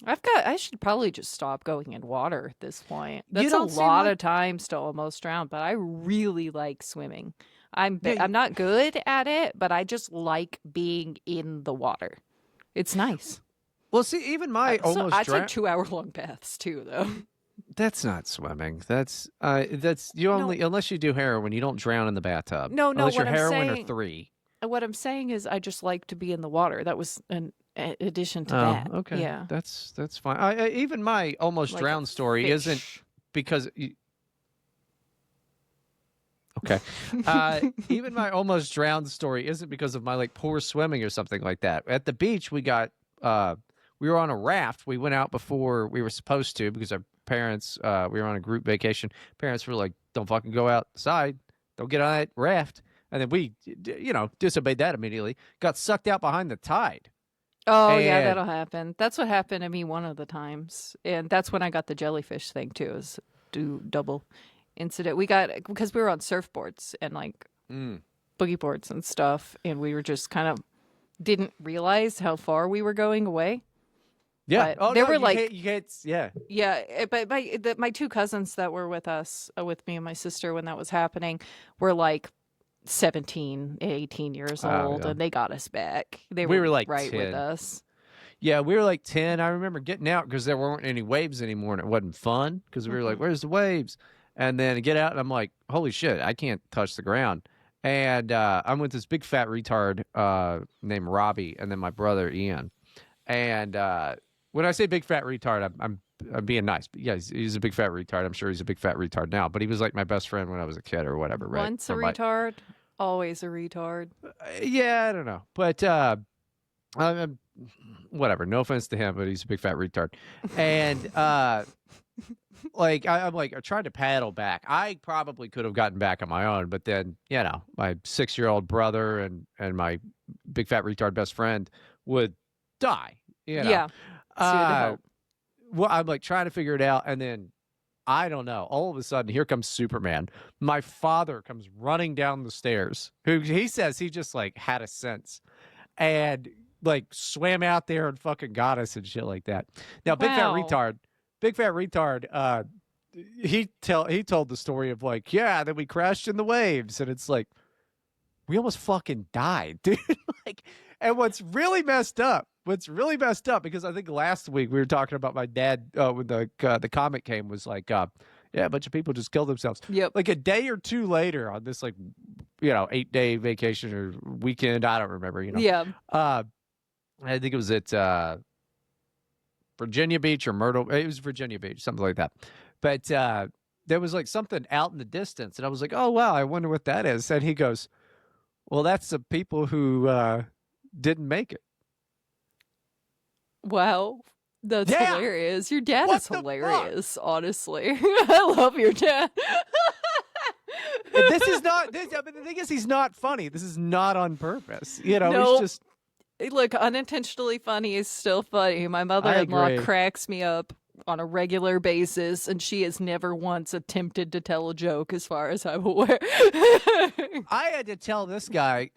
I should probably just stop going in water at this point. That's a don't seem lot like- of times to almost drown, but I really like swimming. I'm Yeah, I'm not good at it, but I just like being in the water. It's nice. well, see, even my So almost I take drowned. 2-hour-long baths too, though. That's not swimming. That's you only unless you do heroin, you don't drown in the bathtub. No, unless what you're I'm heroin saying- or 3. What I'm saying is, I just like to be in the water. That was an addition to Oh, that. okay. Yeah. That's fine. Even my almost Like a drowned story isn't fish. because. Okay. Even my almost drowned story isn't because of my like poor swimming or something like that. At the beach, we were on a raft. We went out before we were supposed to because our parents, we were on a group vacation. Parents were like, "Don't fucking go outside. Don't get on that raft." And then we, disobeyed that immediately. Got sucked out behind the tide. Oh, yeah, And that'll happen. That's what happened to me one of the times. And that's when I got the jellyfish thing too, is do double incident. We got because we were on surfboards and like boogie boards and stuff, and we were just kind of didn't realize how far we were going away. yeah, But there were yeah. yeah, but my two cousins that were with us, with me and my sister when that was happening, were like 17, 18 years old, yeah. and they got us back. They We were like right 10. with us. Yeah, we were like 10. I remember getting out because there weren't any waves anymore and it wasn't fun because we were like, where's the waves? And then I get out and I'm like, holy shit, I can't touch the ground. And I'm with this big fat retard named Robbie and then my brother Ian. And when I say big fat retard, I'm being nice. But yeah, he's a big fat retard. I'm sure he's a big fat retard now. But he was like my best friend when I was a kid or whatever, right? Once a retard, always a retard. Yeah, I don't know. But whatever. No offense to him, but he's a big fat retard. And I tried to paddle back. I probably could have gotten back on my own, but then my 6-year-old brother and my big fat retard best friend would die. Yeah. So you had to help. Well, I'm like trying to figure it out, and then I don't know. All of a sudden, here comes Superman. My father comes running down the stairs. Who he says he just like had a sense, and like swam out there and fucking got us and shit like that. Now, big fat retard. He told the story of like, yeah, then we crashed in the waves, and it's like we almost fucking died, dude. Like, and what's really messed up, because I think last week we were talking about my dad when the comic came, was like, yeah, a bunch of people just killed themselves. Yep. Like a day or two later on this 8-day vacation or weekend, I don't remember. Yeah. I think it was at Virginia Beach or Myrtle. It was Virginia Beach, something like that. But there was like something out in the distance, and I was like, oh wow, I wonder what that is. And he goes, well, that's the people who didn't make it. Wow. That's Yeah. hilarious. Your dad What is the hilarious, honestly. I love your dad. This is not. The thing is, he's not funny. This is not on purpose. Nope. He's just. Look, unintentionally funny is still funny. My I mother-in-law agree. cracks me up on a regular basis, and she has never once attempted to tell a joke, as far as I'm aware. I had to tell this guy,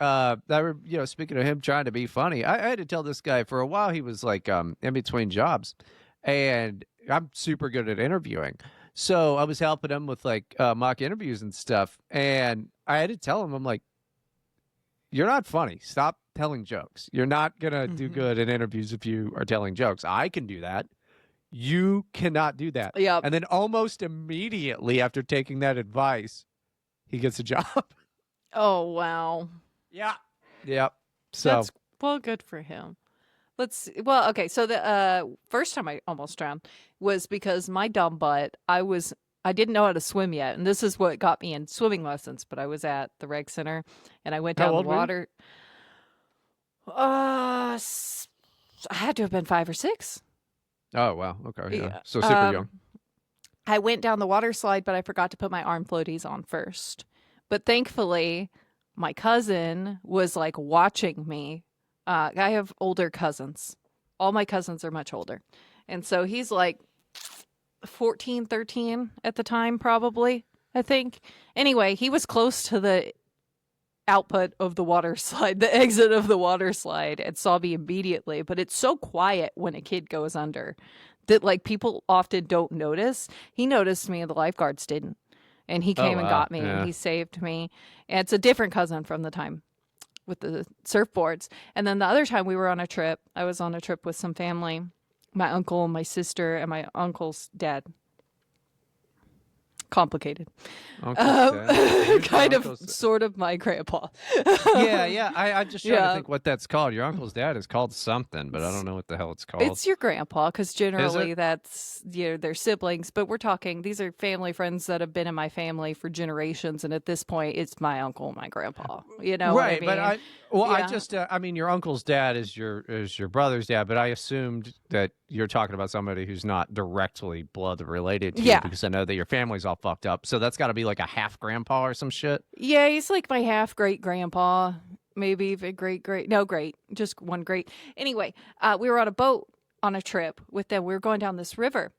speaking of him trying to be funny, I had to tell this guy for a while. He was like in between jobs, and I'm super good at interviewing. So I was helping him with like mock interviews and stuff. And I had to tell him, I'm like, you're not funny. Stop telling jokes. You're not going to do good in interviews if you are telling jokes. I can do that. You cannot do that. Yep. And then almost immediately after taking that advice, he gets a job. Oh, wow. Yeah. Yep. So That's, well, good for him. Okay, so the first time I almost drowned was because my dumb butt, I didn't know how to swim yet, and this is what got me in swimming lessons, but I was at the rec center, and I went How down the old were you? water. I had to have been 5 or 6. Oh, wow. Okay. Yeah. Yeah. So super young. I went down the water slide, but I forgot to put my arm floaties on first. But thankfully, my cousin was like watching me. I have older cousins. All my cousins are much older. And so he's like 14, 13 at the time, probably, I think. Anyway, he was close to the output of the water slide, the exit of the water slide, and saw me immediately. But it's so quiet when a kid goes under that like people often don't notice. He noticed me and the lifeguards didn't. And he came and wow. got me Yeah. and he saved me. And it's a different cousin from the time with the surfboards. And then the other time we were on a trip, I was on a trip with some family, my uncle, my sister, and my uncle's dad. Complicated. Kind of, sort of my grandpa. Yeah. I'm just trying to Yeah. think what that's called. Your uncle's dad is called something, but I don't know what the hell it's called. It's your grandpa, because generally it? that's, they're siblings. But we're talking, these are family friends that have been in my family for generations. And at this point, it's my uncle and my grandpa. You know right, what I mean? but I Yeah. just, your uncle's dad is your brother's dad, but I assumed that you're talking about somebody who's not directly blood related to you Yeah. because I know that your family's all all fucked up. So that's got to be like a half grandpa or some shit. Yeah, he's like my half great grandpa, maybe even just one great. Anyway, we were on a boat on a trip with them. We were going down this river,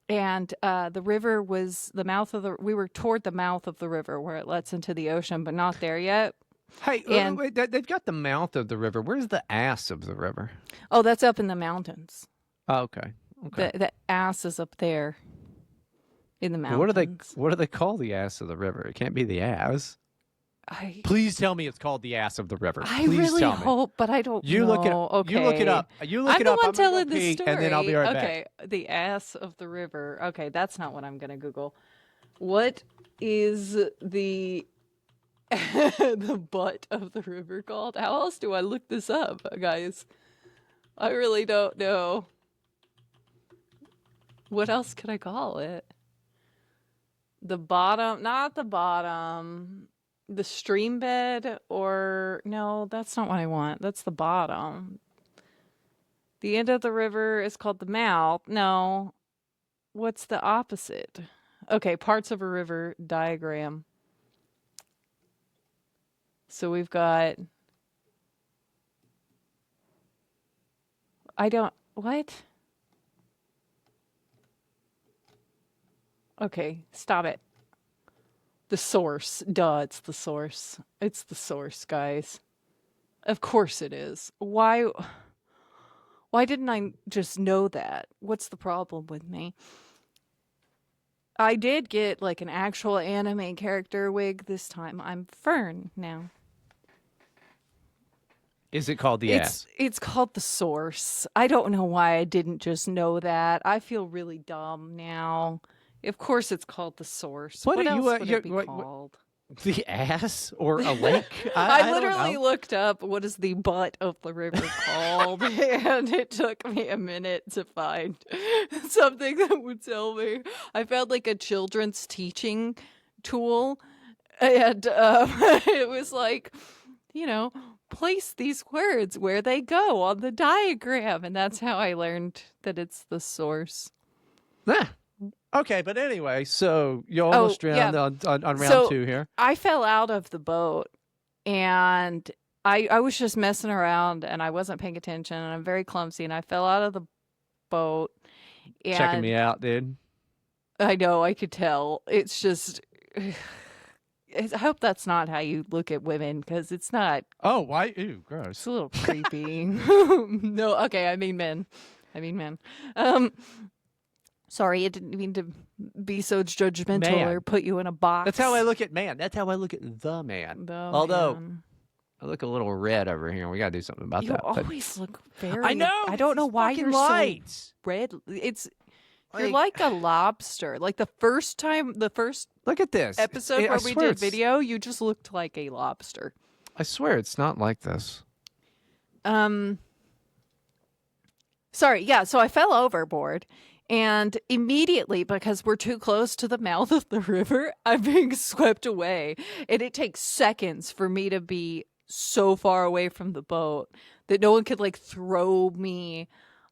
and the river was we were toward the mouth of the river where it lets into the ocean, but not there yet. Hey, And- wait, they've got the mouth of the river. Where's the ass of the river? Oh, that's up in the mountains. Oh, okay. Okay. The ass is up there in the mountains. What do they call the ass of the river? It can't be the ass. I Please tell me it's called the ass of the river. I Please really tell me. hope, but I don't You know. look it up. Okay. You look it up. You look I'm it the up. one I'm gonna go telling the pee, story. and then I'll be right back. Okay, the ass of the river. Okay, that's not what I'm gonna Google. What is the the butt of the river called? How else do I look this up, guys? I really don't know. What else could I call it? The bottom, not the bottom. The stream bed, or no, that's not what I want. That's the bottom. The end of the river is called the mouth. No. What's the opposite? Okay, parts of a river diagram. So we've got what? Okay, stop it. The source. Duh, it's the source. It's the source, guys. Of course it is. Why didn't I just know that? What's the problem with me? I did get like an actual anime character wig this time. I'm Fern now. Is it called the ass? It's called the source. I don't know why I didn't just know that. I feel really dumb now. Of course, it's called the source. What else would it be called? The ass or a lake? I don't literally know. looked up what is the butt of the river called, and it took me a minute to find something that would tell me. I found like a children's teaching tool, and it was like, place these words where they go on the diagram, and that's how I learned that it's the source. Ah. Okay, but anyway, so you almost drowned on round 2 here. I fell out of the boat, and I was just messing around, and I wasn't paying attention, and I'm very clumsy, and I fell out of the boat. And Checking me out, dude. I know, I could tell. It's just, I hope that's not how you look at women, because it's not. Oh, why? Ew, gross. It's a little creepy. No, okay, I mean men. Sorry, I didn't mean to be so judgmental Man. or put you in a box. That's how I look at man. That's how I look at the man. Although man. I look a little red over here. We got to do something about You that. but- always look very. I know. I don't know why you're light. so red. You're like a lobster. Like the first Look at this episode I where we swear did it's- video, you just looked like a lobster. I swear it's not like this. Sorry, yeah. So I fell overboard, and immediately, because we're too close to the mouth of the river, I'm being swept away, and it takes seconds for me to be so far away from the boat that no one could like throw me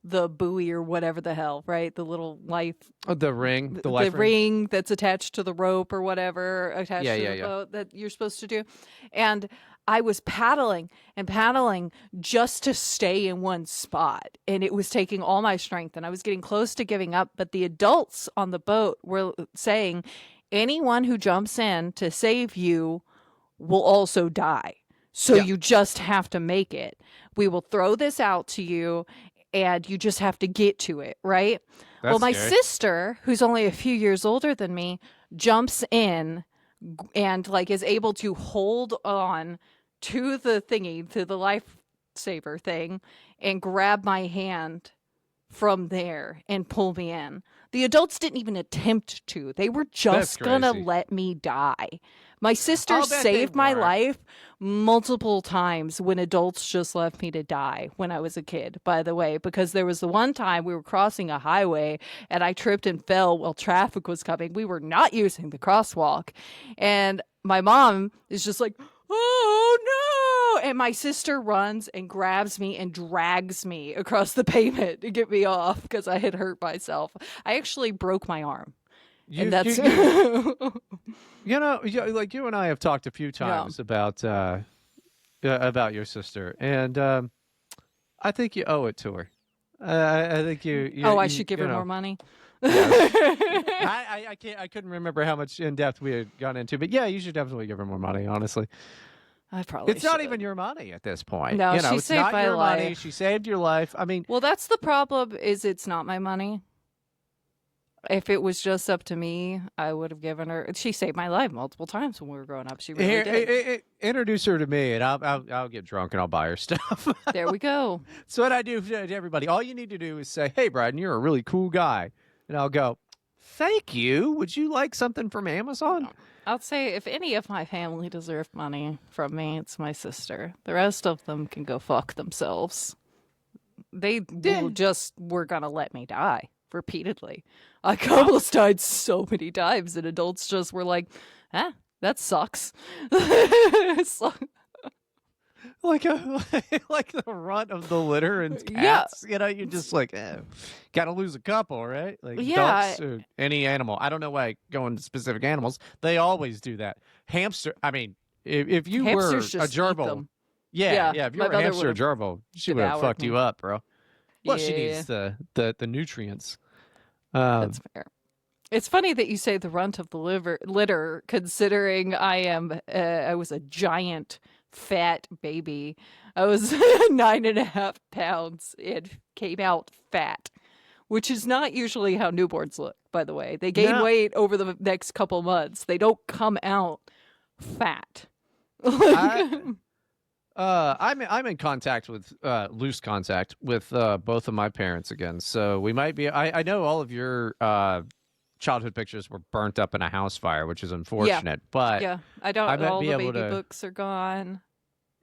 the buoy or whatever the hell, right? The little life, Oh, the ring, the life ring. ring that's attached to the rope or whatever attached to the yeah. boat that you're supposed to do. And I was paddling and paddling just to stay in one spot. And it was taking all my strength, and I was getting close to giving up. But the adults on the boat were saying, anyone who jumps in to save you will also die. So Yeah. you just have to make it. We will throw this out to you, and you just have to get to it, right? That's my scary. sister, who's only a few years older than me, jumps in and like is able to hold on to the thingy, to the lifesaver thing, and grab my hand from there and pull me in. The adults didn't even attempt to. They were just gonna crazy. let me die. My sister I'll bet they saved my weren't. life multiple times when adults just left me to die when I was a kid, by the way, because there was the one time we were crossing a highway and I tripped and fell while traffic was coming. We were not using the crosswalk. And my mom is just like, oh no. And my sister runs and grabs me and drags me across the pavement to get me off because I had hurt myself. I actually broke my arm. You, and that's like you and I have talked a few times about your sister, and I think you owe it to her. I think oh, I should give her more money. Yes. I couldn't remember how much in depth we had gone into, but yeah, you should definitely give her more money. Honestly, I probably. It's not should. even your money at this point. No, she it's saved not my your life. money. She saved your life. I mean, well, that's the problem. Is it's not my money. If it was just up to me, I would have given her. She saved my life multiple times when we were growing up. She really did. Introduce her to me, and I'll get drunk and I'll buy her stuff. There we go. So what I do to everybody, all you need to do is say, "Hey, Bryden, you're a really cool guy," and I'll go, "Thank you. Would you like something from Amazon?" I'll say if any of my family deserve money from me, it's my sister. The rest of them can go fuck themselves. They were gonna let me die repeatedly. I almost died so many times, and adults just were like, that sucks. Like the runt of the litter and cats. Yeah. You're just like, gotta lose a couple, right? Like Yeah. ducks or any animal. I don't know why I go into specific animals. They always do that. Hamster. I mean, if you Hamsters were a just eat gerbil, them. yeah. If you my were a mother hamster or would've gerbil, she would have devoured fucked me. you up, bro. Well, she Yeah. needs the nutrients. That's fair. It's funny that you say the runt of the litter, considering I was a giant fat baby. I was 9.5 pounds and came out fat, which is not usually how newborns look, by the way. They gain No. weight over the next couple months. They don't come out fat. I'm in contact with loose contact with both of my parents again, so we might be. I know all of your childhood pictures were burnt up in a house fire, which is unfortunate. But Yeah, I don't. I might all be the able baby to- books are gone.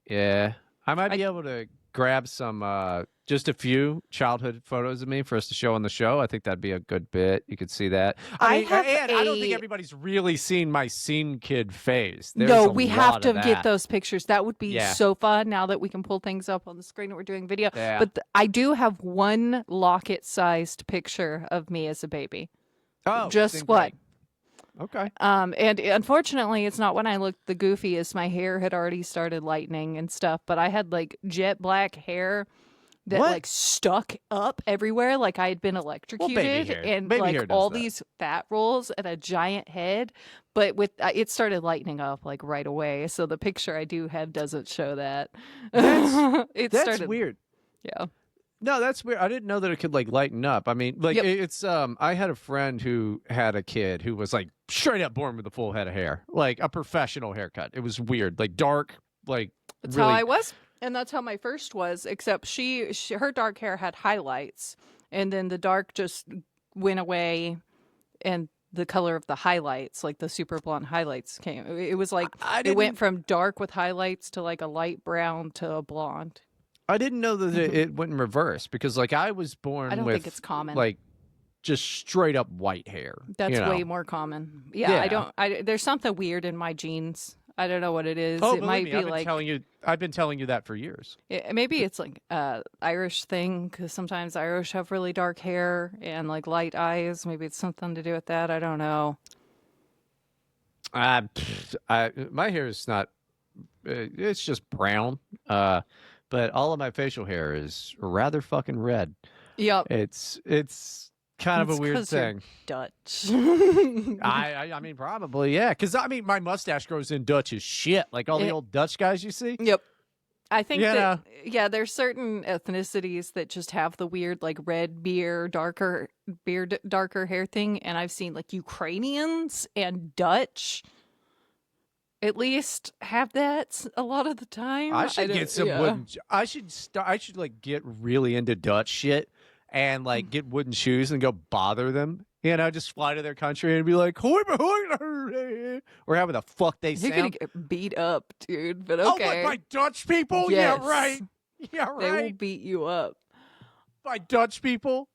yeah, I might be able to grab some just a few childhood photos of me for us to show on the show. I think that'd be a good bit. You could see that. I don't think everybody's really seen my scene kid phase. No, There's we a have lot to of get that. those pictures. That would be Yeah. so fun now that we can pull things up on the screen and we're doing video. Yeah. But I do have one locket-sized picture of me as a baby. Oh, Just then what? great. Okay. And unfortunately, it's not when I looked the goofiest. My hair had already started lightening and stuff, but I had like jet black hair that What? like stuck up everywhere, like I had been electrocuted, hair. and Baby hair like does all that. these fat rolls and a giant head. But with it started lightening up like right away. So the picture I do have doesn't show that. It That's started weird. Yeah. No, that's weird. I didn't know that it could like lighten up. I mean, like Yep. it's I had a friend who had a kid who was like straight up born with a full head of hair, like a professional haircut. It was weird, like dark, like That's really. how I was, and that's how my first was. Except her dark hair had highlights, and then the dark just went away, and the color of the highlights, like the super blonde highlights, came. It was like I it went didn't- from dark with highlights to like a light brown to a blonde. I didn't know that it went in reverse because like I was born I don't with think it's common. like just straight up white hair. That's you know? way more common. Yeah, I Yeah. don't. There's something weird in my genes. I don't know what it is. Oh, it believe might me, be I've been like telling you. I've been telling you that for years. maybe it's like Irish thing because sometimes Irish have really dark hair and like light eyes. Maybe it's something to do with that. I don't know. My hair is not. It's just brown. But all of my facial hair is rather fucking red. Yep. It's kind of a It's weird 'cause you're thing. Dutch. I mean probably yeah, because I mean my mustache grows in Dutch as shit, like all the It- old Dutch guys you see. Yep. I think You that there's certain ethnicities that just have the weird like red darker hair thing, and I've seen like Ukrainians and Dutch at least have that a lot of the time. I should don't- get some yeah. wooden. I should like get really into Dutch shit and like get wooden shoes and go bother them. You know, just fly to their country and be like, "Hoi, hoi," or however the fuck they You're gonna sound. get beat up, dude. But Oh, okay, what, by Dutch people? Yes. Yeah, right. Yeah, they will right. beat you up. By Dutch people,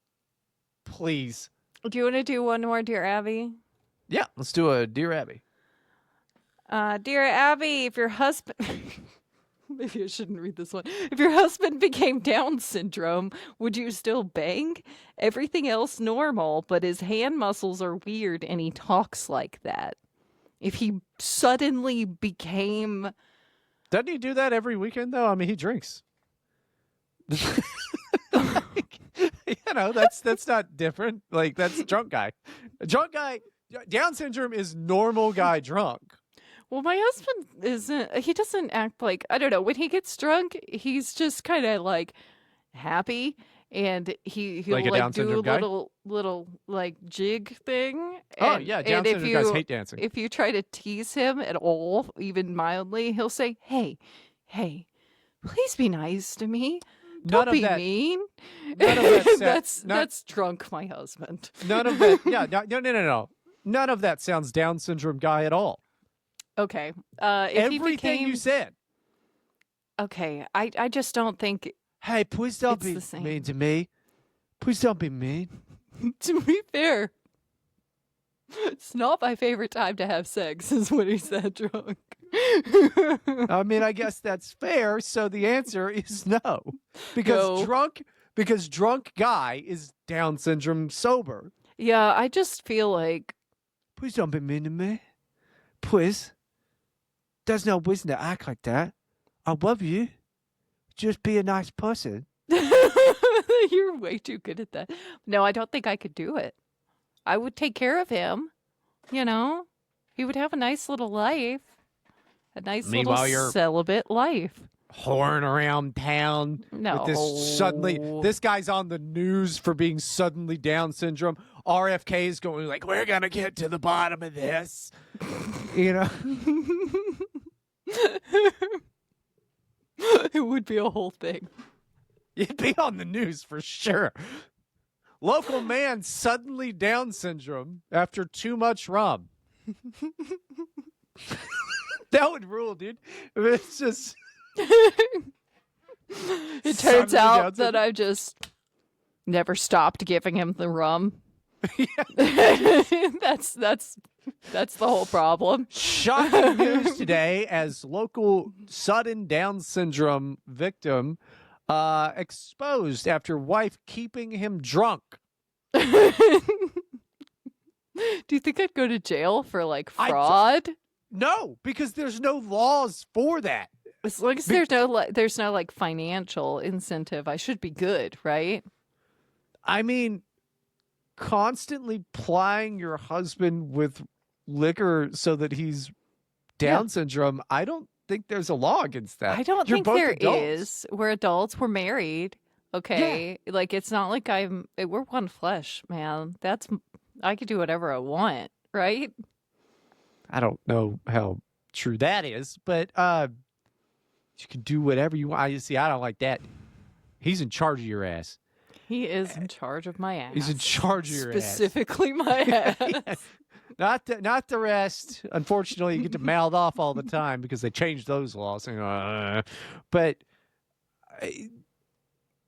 please. Do you want to do one more, Dear Abby? Yeah, let's do a Dear Abby. Dear Abby, if your husband Maybe I shouldn't read this one. If your husband became Down syndrome, would you still bang? Everything else normal, but his hand muscles are weird and he talks like that. If he suddenly became. Doesn't he do that every weekend though? I mean, he drinks. That's not different. Like that's drunk guy. Drunk guy. Down syndrome is normal guy drunk. Well, my husband isn't. He doesn't act like, I don't know. When he gets drunk, he's just kind of like happy, and he'll Like a like Down do a syndrome guy? little like jig thing. Oh And yeah, Down and if syndrome guys you hate dancing. if you try to tease him at all, even mildly, he'll say, "Hey, please be nice to me. None Don't of be that. mean." None of that. That's drunk, my husband. None of that. Yeah. No. None of that sounds Down syndrome guy at all. Okay. If he Everything became you said. okay, I just don't think. Hey, please don't It's be the same. mean to me. Please don't be mean. To be fair, it's not my favorite time to have sex, is when he's that drunk. I mean, I guess that's fair. So the answer is no, because No. drunk guy is Down syndrome sober. Yeah, I just feel like Please don't be mean to me. Please. There's no reason to act like that. I love you. Just be a nice person. you're way too good at that. No, I don't think I could do it. I would take care of him, you know? He would have a nice little life. A nice Meanwhile, little you're- celibate life. Whoring around town. No. With this guy's on the news for being suddenly Down syndrome. RFK is going like, we're going to get to the bottom of this. You know? It would be a whole thing. You'd be on the news for sure. Local man suddenly Down syndrome after too much rum. That would rule, dude. It's just. It turns Suddenly out Down that syndrome. I just never stopped giving him the rum. That's the whole problem. Shocking news today as local sudden Down syndrome victim exposed after wife keeping him drunk. Do you think I'd go to jail for like I d- fraud? No, because there's no laws for that. As long as there's no like financial incentive, I should be good, right? I mean, constantly plying your husband with liquor so that he's Down syndrome, I don't think there's a law against that. I don't You're think both there adults. is. We're adults. We're married. Okay, like it's not like we're one flesh, man. I could do whatever I want, right? I don't know how true that is, but you can do whatever you want. I don't like that. He's in charge of your ass. He is in charge of my ass. He's in charge of your ass. Specifically my ass. Yes. Not the rest. Unfortunately, you get to mouth off all the time because they changed those laws. But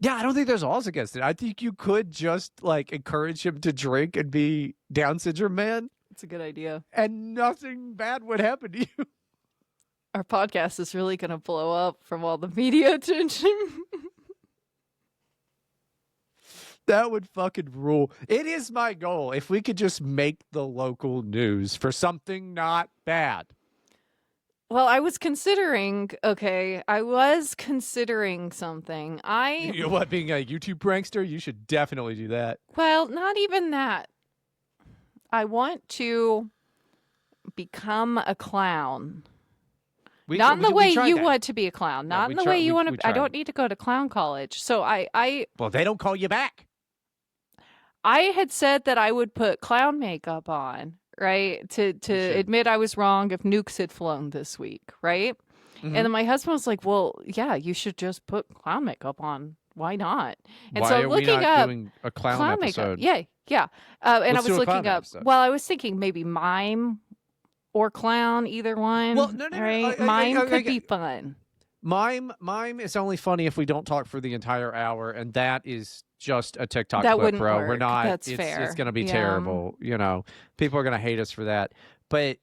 yeah, I don't think there's laws against it. I think you could just like encourage him to drink and be Down syndrome man, It's a good idea. and nothing bad would happen to you. Our podcast is really going to blow up from all the media attention. That would fucking rule. It is my goal. If we could just make the local news for something not bad. Well, I was considering something. You know what, being a YouTube prankster, you should definitely do that. Well, not even that. I want to become a clown. Not in the way you want to be a clown. No, Not we in the tried- way you we- want we to. I tried. don't need to go to clown college. So I Well, they don't call you back. had said that I would put clown makeup on, right? To should. admit I was wrong if nukes had flown this week, right? Mhm. And then my husband was like, "Well, yeah, you should just put clown makeup on. Why not?" And Why so are I'm we looking not up doing a clown clown episode? makeup. Yeah. And Let's I do was a clown looking up. episode. Well, I was thinking maybe mime or clown, either one. Well, no, right? I- Mime I- could be fun. Mime is only funny if we don't talk for the entire hour, and that is just a TikTok That clip, wouldn't bro. We're work. not. That's it's fair. It's gonna be Yeah. terrible. You know, people are gonna hate us for that. But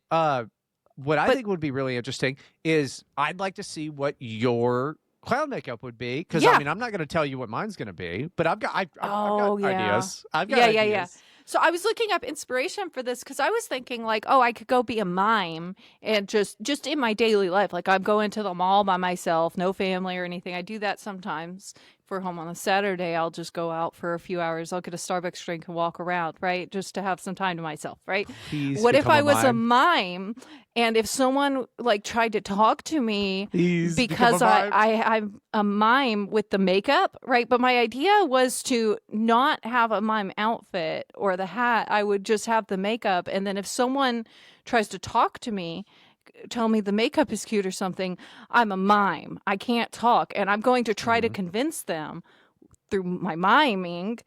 what I But think would be really interesting is I'd like to see what your clown makeup would be, because yeah. I mean I'm not going to tell you what mine's going to be, but I've got Oh, yeah. ideas. I've got Yeah. ideas. So I was looking up inspiration for this because I was thinking like, oh, I could go be a mime and just in my daily life. Like I'm going to the mall by myself, no family or anything. I do that sometimes. If we're home on a Saturday, I'll just go out for a few hours. I'll get a Starbucks drink and walk around, right? Just to have some time to myself, right? Please What if become I a was a mime. mime and if someone like tried to talk to me Please become because a mime. I'm a mime with the makeup, right? But my idea was to not have a mime outfit or the hat. I would just have the makeup. And then if someone tries to talk to me, tell me the makeup is cute or something, I'm a mime. I can't talk. And I'm going to try to Mhm. convince them through my miming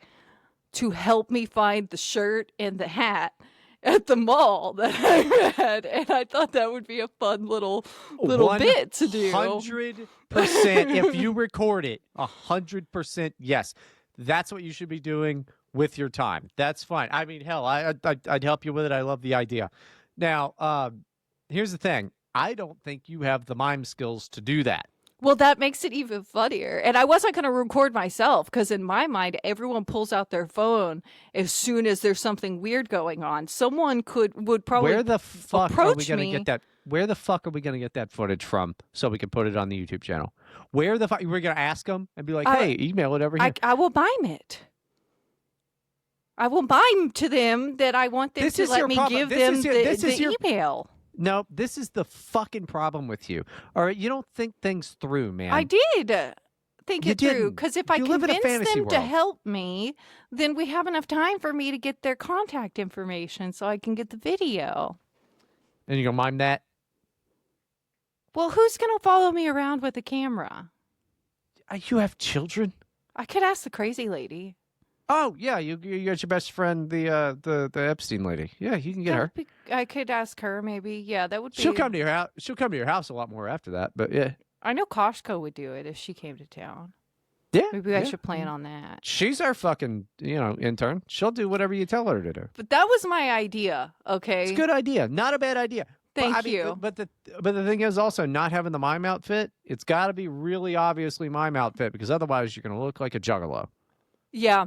to help me find the shirt and the hat at the mall that I read, and I thought that would be a fun little bit to do. 100%. If you record it, 100% yes. That's what you should be doing with your time. That's fine. I mean, hell, I'd help you with it. I love the idea. Now, here's the thing. I don't think you have the mime skills to do that. Well, that makes it even funnier. And I wasn't going to record myself because in my mind, everyone pulls out their phone as soon as there's something weird going on. Someone would probably Where the fuck are we approach going to me. get that? Where the fuck are we going to get that footage from so we can put it on the YouTube channel? Where the fuck? We're going to ask them and be like, hey, email it over here. I will mime it. I will mime to them that I want them to let me give them the email. No, this is the fucking problem with you. All right, you don't think things through, man. I did think You it through didn't. because if I You live in a convince fantasy them to world. help me, then we have enough time for me to get their contact information so I can get the video. And you gonna mime that? Well, who's going to follow me around with a camera? You have children? I could ask the crazy lady. Oh yeah, you got your best friend, the Epstein lady. Yeah, you can get her. I could ask her maybe. Yeah, that would be. She'll come to your house. She'll come to your house a lot more after that. But yeah, I know Koshko would do it if she came to town. yeah. Maybe I should plan on that. She's our fucking intern. She'll do whatever you tell her to do. But that was my idea. Okay. It's a good idea. Not a bad idea. Thank you. But the thing is also not having the mime outfit. It's got to be really obviously mime outfit because otherwise you're gonna look like a juggalo. Yeah,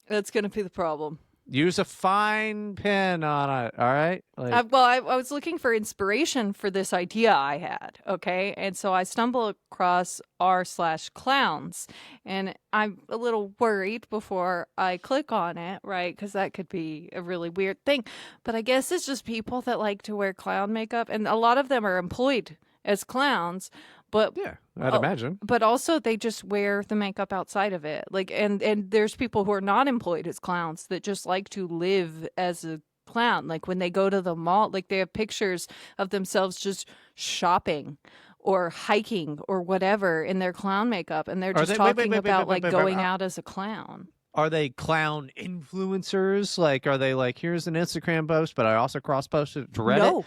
that's gonna be the problem. Use a fine pen on it. All right. I was looking for inspiration for this idea I had. Okay, and so I stumbled across r/clowns, and I'm a little worried before I click on it, right? Because that could be a really weird thing. But I guess it's just people that like to wear clown makeup, and a lot of them are employed as clowns. But yeah, I'd imagine. But also they just wear the makeup outside of it. Like and there's people who are not employed as clowns that just like to live as a clown. Like when they go to the mall, like they have pictures of themselves just shopping or hiking or whatever in their clown makeup and they're just talking about like going out as a clown. Are they clown influencers? Like are they like here's an Instagram post, but I also cross posted to Reddit? No.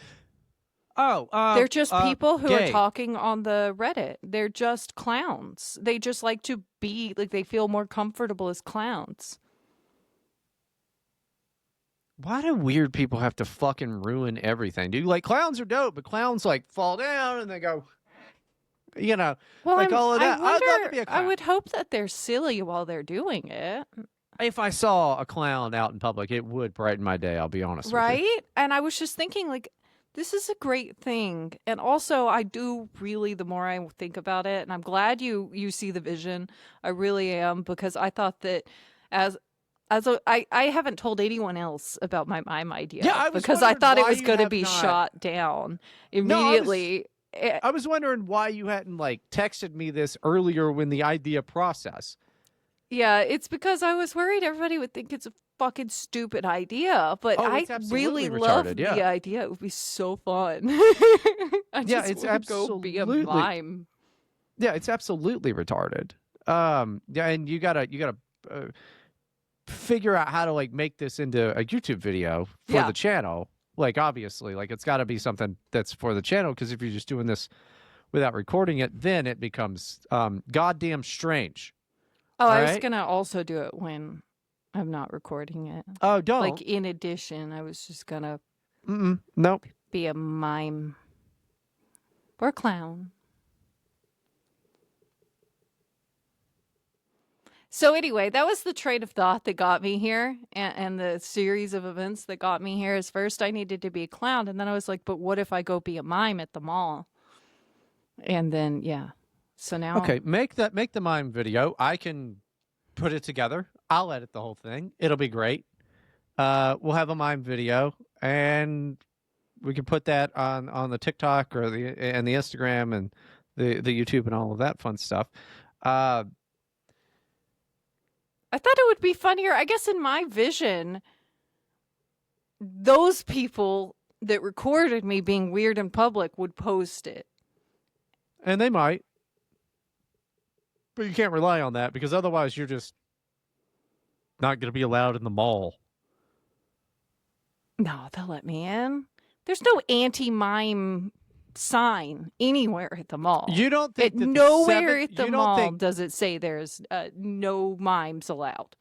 Oh, they're just people who gay. are talking on the Reddit. They're just clowns. They just like to be like they feel more comfortable as clowns. Why do weird people have to fucking ruin everything, dude? Like clowns are dope, but clowns like fall down and they go, well, like all of that. I'd love to be a clown. I would hope that they're silly while they're doing it. If I saw a clown out in public, it would brighten my day. I'll be honest with you. Right? And I was just thinking like this is a great thing. And also I do really the more I think about it, and I'm glad you see the vision. I really am because I thought that I haven't told anyone else about my mime idea because I thought it was going to be shot down immediately. No, I was wondering why you hadn't like texted me this earlier when the idea process. Yeah, it's because I was worried everybody would think it's a fucking stupid idea, but I really love the idea. It would be so fun. I just it's want to go be a mime. Yeah, it's absolutely retarded. Yeah, and you gotta figure out how to like make this into a YouTube video for the channel. Like obviously, like it's got to be something that's for the channel because if you're just doing this without recording it, then it becomes goddamn strange. Oh, I was gonna also do it when I'm not recording it. Oh, don't. Like in addition, I was just gonna nope. be a mime. Or clown. So anyway, that was the train of thought that got me here, and the series of events that got me here. Is first I needed to be a clown, and then I was like, but what if I go be a mime at the mall? And then yeah, so now Okay, make the mime video. I can put it together. I'll edit the whole thing. It'll be great. We'll have a mime video, and we can put that on the TikTok or the Instagram and the YouTube and all of that fun stuff. I thought it would be funnier. I guess in my vision, those people that recorded me being weird in public would post it. And they might. But you can't rely on that because otherwise you're just not going to be allowed in the mall. No, they'll let me in. There's no anti-mime sign anywhere at the mall. You don't think that nowhere at the mall does it say there's no mimes allowed.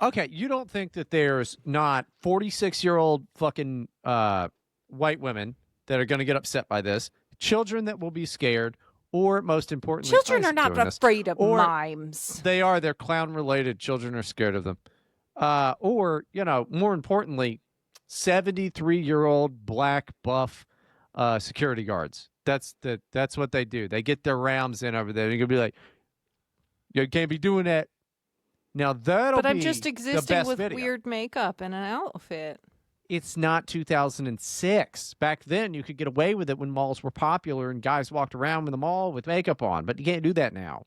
Okay, you don't think that there's not 46-year-old fucking white women that are going to get upset by this, children that will be scared, or most importantly, children are not afraid of mimes. They are. They're clown-related. Children are scared of them. Or, more importantly, 73-year-old black buff security guards. That's what they do. They get their rounds in over there. You're gonna be like, you can't be doing that. Now that'll But I'm be just the existing best with video. weird makeup and an outfit. It's not 2006. Back then, you could get away with it when malls were popular and guys walked around in the mall with makeup on. But you can't do that now.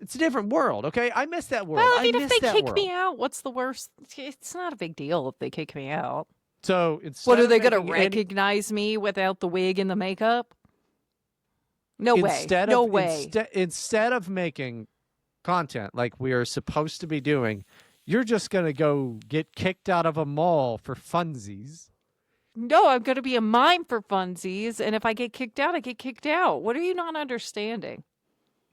It's a different world, okay? I miss that world. Well, I mean, if they kick world. me out, what's the worst? It's not a big deal if they kick me out. So what are they going to recognize me without the wig and the makeup? No way. No way. Instead of making content like we are supposed to be doing, you're just going to go get kicked out of a mall for funsies. No, I'm going to be a mime for funsies, and if I get kicked out, I get kicked out. What are you not understanding?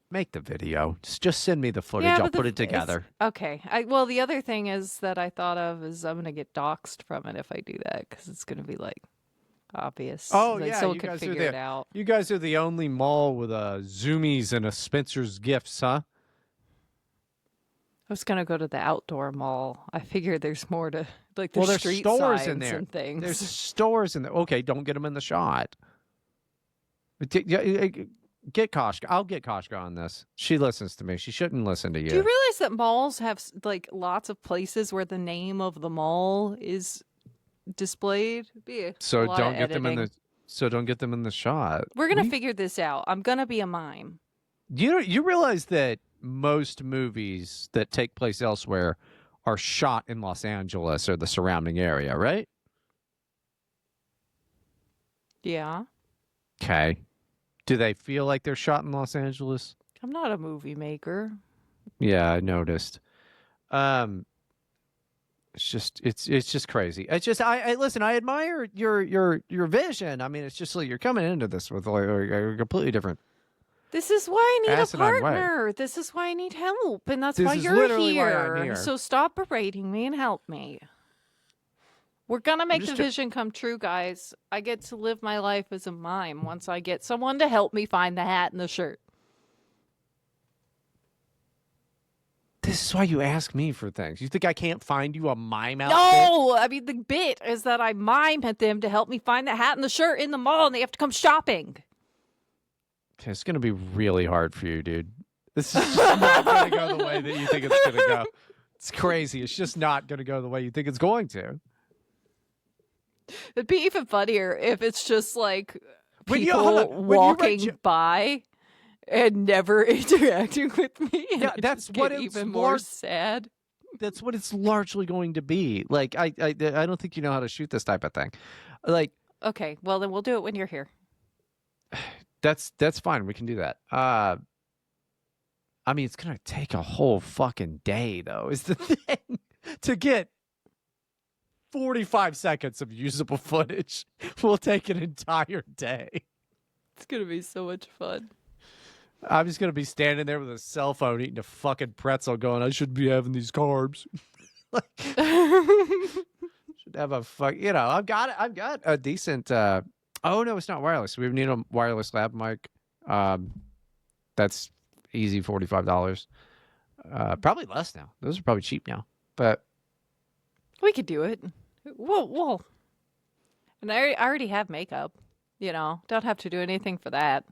Make the video. Just send me the footage. I'll put it together. Okay. Well, the other thing is that I thought of is I'm going to get doxxed from it if I do that because it's going to be like obvious. Oh, like, yeah. someone could figure it out. You guys are the only mall with a Zoomies and a Spencer's Gifts, huh? I was going to go to the outdoor mall. I figured there's more to, like, there's street stores signs in there. and things. There's stores in there. Okay, don't get them in the shot. Get Koshka. I'll get Koshka on this. She listens to me. She shouldn't listen to you. Do you realize that malls have like lots of places where the name of the mall is displayed? So don't get them in the. So don't get them in the shot. We're gonna figure this out. I'm gonna be a mime. You realize that most movies that take place elsewhere are shot in Los Angeles or the surrounding area, right? Yeah. Okay. Do they feel like they're shot in Los Angeles? I'm not a movie maker. Yeah, I noticed. It's just crazy. It's just I listen. I admire your vision. I mean, it's just like you're coming into this with like a completely different. This is why I need a asinine partner. way. This is why I need help, and that's This why is you're literally why here. I'm here. So stop berating me and help me. We're gonna make the vision come true, guys. I get to live my life as a mime once I get someone to help me find the hat and the shirt. This is why you ask me for things. You think I can't find you a mime outfit? No, I mean the bit is that I mime at them to help me find the hat and the shirt in the mall, and they have to come shopping. Okay, it's gonna be really hard for you, dude. This is just not gonna go the way that you think it's gonna go. It's crazy. It's just not gonna go the way you think it's going to. It'd be even funnier if it's just like When you- people hold on. When you walking write by and never interacting with me. And Yeah, I that's just what get it's even more more- sad. That's what it's largely going to be. Like I don't think you know how to shoot this type of thing. Like Okay, well then we'll do it when you're here. that's fine. We can do that. I mean, it's gonna take a whole fucking day, though. Is the thing to get 45 seconds of usable footage will take an entire day. It's gonna be so much fun. I'm just gonna be standing there with a cell phone eating a fucking pretzel, going, "I shouldn't be having these carbs." Like, should have a fuck. I've got a decent. Oh no, it's not wireless. We need a wireless lab mic. That's easy, $45. Probably less now. Those are probably cheap now. But We could do it. Well, and I already have makeup. Don't have to do anything for that.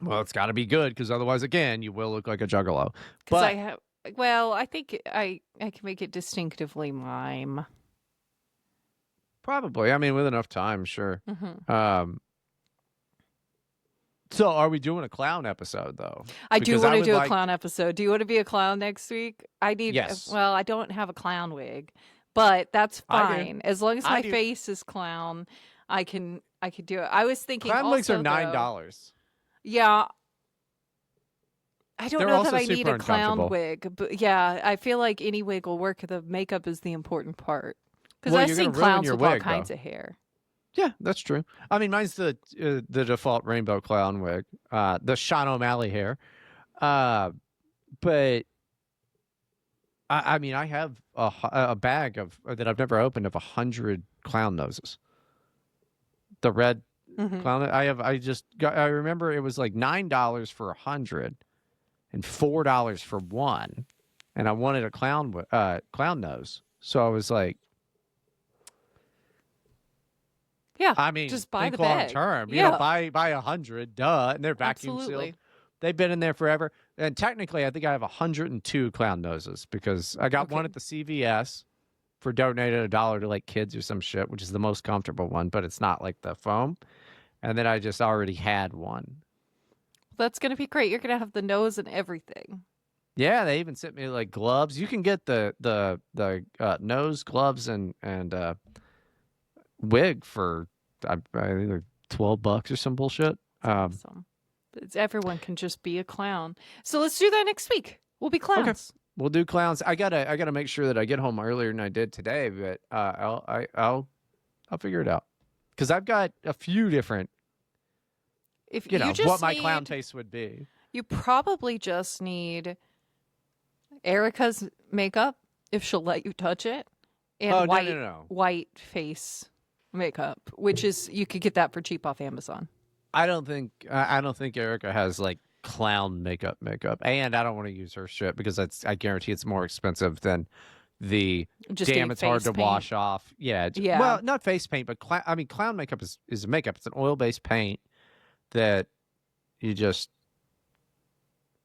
well, it's got to be good because otherwise, again, you will look like a juggalo. Because I But have. Well, I think I can make it distinctively mime. probably, I mean, with enough time, sure. Hmm. So, are we doing a clown episode though? I do Because want to would do a like- clown episode. Do you want to be a clown next week? I need. Yes. Well, I don't have a clown wig, but that's I do. fine as long as I my do. face is clown. I can do it. I was thinking Clown wigs also, are though- $9. Yeah. I don't They're know that also I need super a clown uncomfortable. wig, but yeah, I feel like any wig will work. The makeup is the important part because Well, I've you're seen gonna ruin clowns your with all wig, kinds though. of hair. Yeah, that's true. I mean, mine's the default rainbow clown wig, the Sean O'Malley hair. But I mean, I have a bag of that I've never opened of 100 clown noses. The red Mhm. clown. I remember it was like $9 for 100, and $4 for one, and I wanted a clown nose. So I was like, Yeah, I mean, just buy think the long bag. term. Yeah. Buy 100, duh, and they're vacuum Absolutely. sealed. They've been in there forever. And technically, I think I have 102 clown noses because I got one Okay. at the CVS for donated $1 to like kids or some shit, which is the most comfortable one, but it's not like the foam. And then I just already had one. That's gonna be great. You're gonna have the nose and everything. Yeah, they even sent me like gloves. You can get the nose, gloves, and wig for I think like $12 or some bullshit. Awesome. Everyone can just be a clown. So let's do that next week. We'll be clowns. We'll do clowns. I gotta make sure that I get home earlier than I did today, but I'll figure it out because I've got a few different If you know just what my clown need- taste would be. You probably just need Erica's makeup if she'll let you touch it, and Oh white no. white face makeup, which is you could get that for cheap off Amazon. I don't think Erica has like clown makeup, and I don't want to use her shit because I guarantee it's more expensive than the Just damn a it's hard face to paint. wash off. Yeah, Yeah. Well, not face paint, but clown makeup is makeup. It's an oil-based paint that you just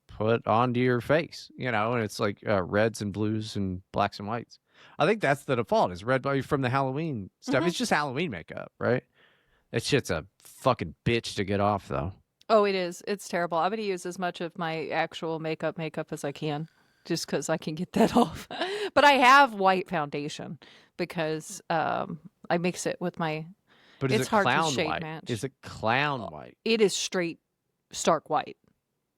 put onto your face, and it's like reds and blues and blacks and whites. I think that's the default is red from the Halloween stuff. Mhm. It's just Halloween makeup, right? That shit's a fucking bitch to get off, though. Oh, it is. It's terrible. I'm going to use as much of my actual makeup as I can, just because I can get that off. But I have white foundation because I mix it with my. But is It's it hard to clown shade white? match. Is it clown white? It is straight, stark white.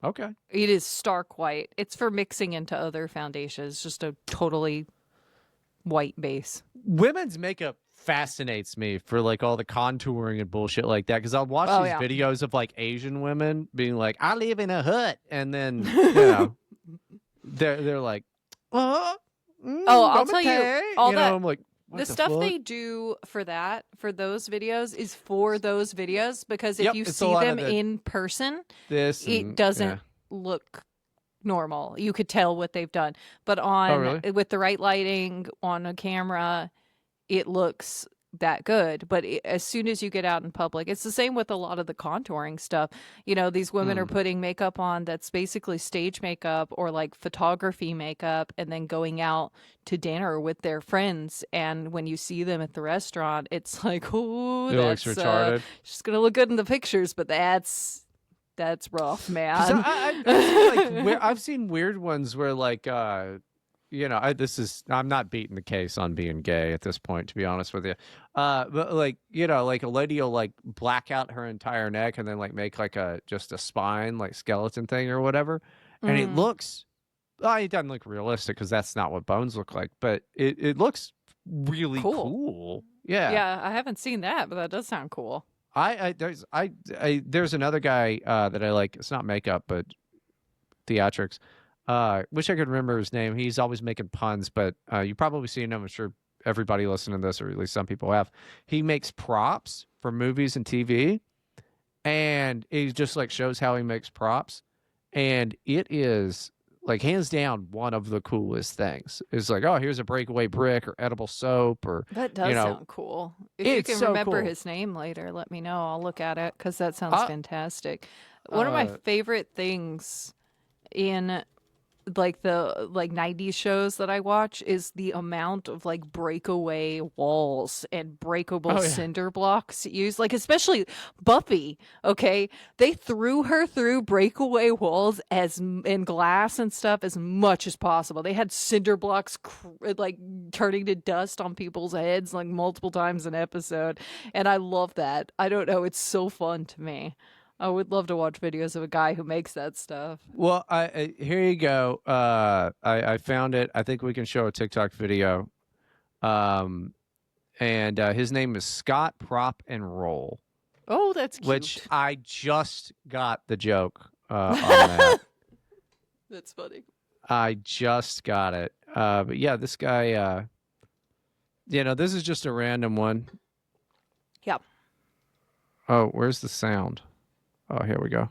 Okay. It is stark white. It's for mixing into other foundations. Just a totally white base. Women's makeup fascinates me for like all the contouring and bullshit like that because I'll watch Oh, these yeah. videos of like Asian women being like, "I live in a hut," and then they're like, "Oh, I'll tell you, all that- I'm like, what The stuff fuck? they do for those videos is for those videos because if Yep, you it's a see lot of them the- in person, this it and- doesn't yeah. look normal. You could tell what they've done. But on really? with the right lighting on a camera, it looks that good. But as soon as you get out in public, it's the same with a lot of the contouring stuff. These women are putting makeup on that's basically stage makeup or like photography makeup and then going out to dinner with their friends. And when you see them at the restaurant, it's like, oh, It looks that's retarded. just gonna look good in the pictures, but that's rough, 'Cause man. I've seen weird ones where like I'm not beating the case on being gay at this point, to be honest with you. But like like a lady will like black out her entire neck and then like make like just a spine like skeleton thing or whatever, and it Mm. looks. It doesn't look realistic because that's not what bones look like, but it looks really Cool. cool. Yeah. Yeah, I haven't seen that, but that does sound cool. There's another guy that I like. It's not makeup, but theatrics. Wish I could remember his name. He's always making puns, but you probably seen him. I'm sure everybody listening to this, or at least some people have. He makes props for movies and TV, and he just like shows how he makes props, and it is like hands down one of the coolest things. It's like, oh, here's a breakaway brick or edible soap or That does sound cool. If you it's can so remember cool. his name later, let me know. I'll look at it because that sounds Uh, fantastic. One of my favorite things in like the 90s shows that I watch is the amount of like breakaway walls and breakable Oh, yeah. cinder blocks used, like especially Buffy. Okay, they threw her through breakaway walls in glass and stuff as much as possible. They had cinder blocks like turning to dust on people's heads like multiple times an episode, and I love that. I don't know, it's so fun to me. I would love to watch videos of a guy who makes that stuff. Well, here you go. I found it. I think we can show a TikTok video. And his name is Scott Prop and Roll, Oh, that's cute. which I just got the joke on that. That's funny. I just got it. But yeah, this guy, this is just a random one. Yep. Oh, where's the sound? Oh, here we go.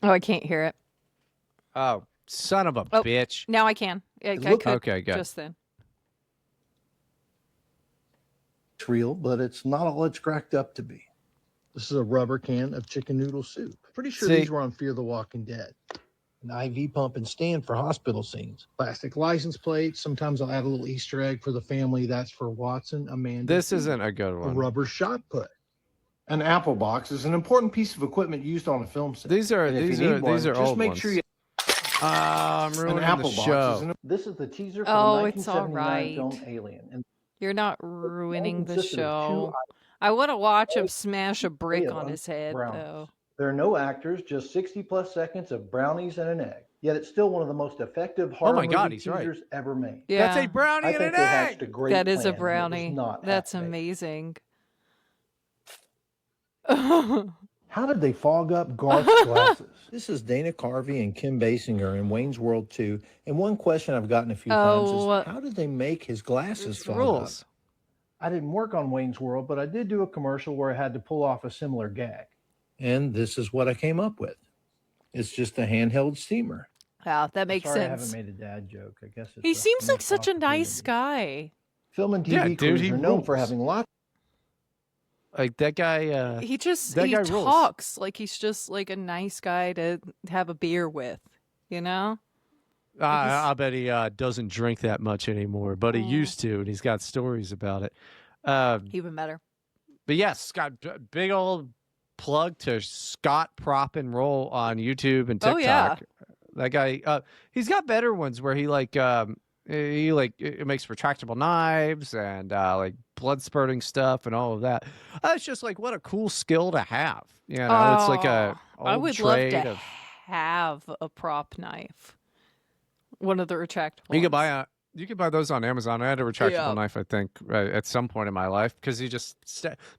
Oh, I can't hear it. Oh, son of a Oh. bitch. Now I can. I look- could Okay, good. just then. It's real, but it's not all it's cracked up to be. This is a rubber can of chicken noodle soup. Pretty sure See- these were on Fear the Walking Dead. An IV pump and stand for hospital scenes. Plastic license plates. Sometimes I'll add a little Easter egg for the family. That's for Watson, Amanda. This and isn't a good a one. rubber shot put. An apple box is an important piece of equipment used on a film set. These are And if these you are need one, these are just old make ones. sure you I'm ruining an apple the box show. is an This is the teaser for Oh, the it's all 1979 film right. Alien. And You're not ruining the consisted of show. two I want to watch him smash a brick of on them his head, brownies. though. There are no actors, just 60 plus seconds of brownies and an egg. Yet it's still one of the most effective horror my God, movie he's right. teasers ever made. Yeah, That's a brownie I and think an they hatched egg. a great that is a plan, and it was brownie. not That's half-baked. amazing. How did they fog up Garth's glasses? This is Dana Carvey and Kim Basinger in Wayne's World 2. And one question I've gotten a few times Oh, is, how did they make his glasses It's fog rules. up? I didn't work on Wayne's World, but I did do a commercial where I had to pull off a similar gag. And this is what I came up with. It's just a handheld steamer. Yeah, that makes Sorry I haven't sense. made a dad joke. I guess it's He a seems like missed such a nice opportunity. guy. Film and TV Yeah, dude, crews he are known for rules. having lots Like that guy. He just that he guy rules. talks like he's just like a nice guy to have a beer with, you know? I bet he doesn't drink that much anymore, but he Oh. used to, and he's got stories about it. Even better. But yes, Scott, big old plug to Scott Prop and Roll on YouTube and TikTok. Oh, yeah. That guy, he's got better ones where he it makes retractable knives and like blood spurting stuff and all of that. It's just like what a cool skill to have. You know, it's like a I old would love trade to of. have a prop knife. One of the retractable You could ones. you could buy those on Amazon. I had a retractable Yeah. knife, I think, at some point in my life because you just.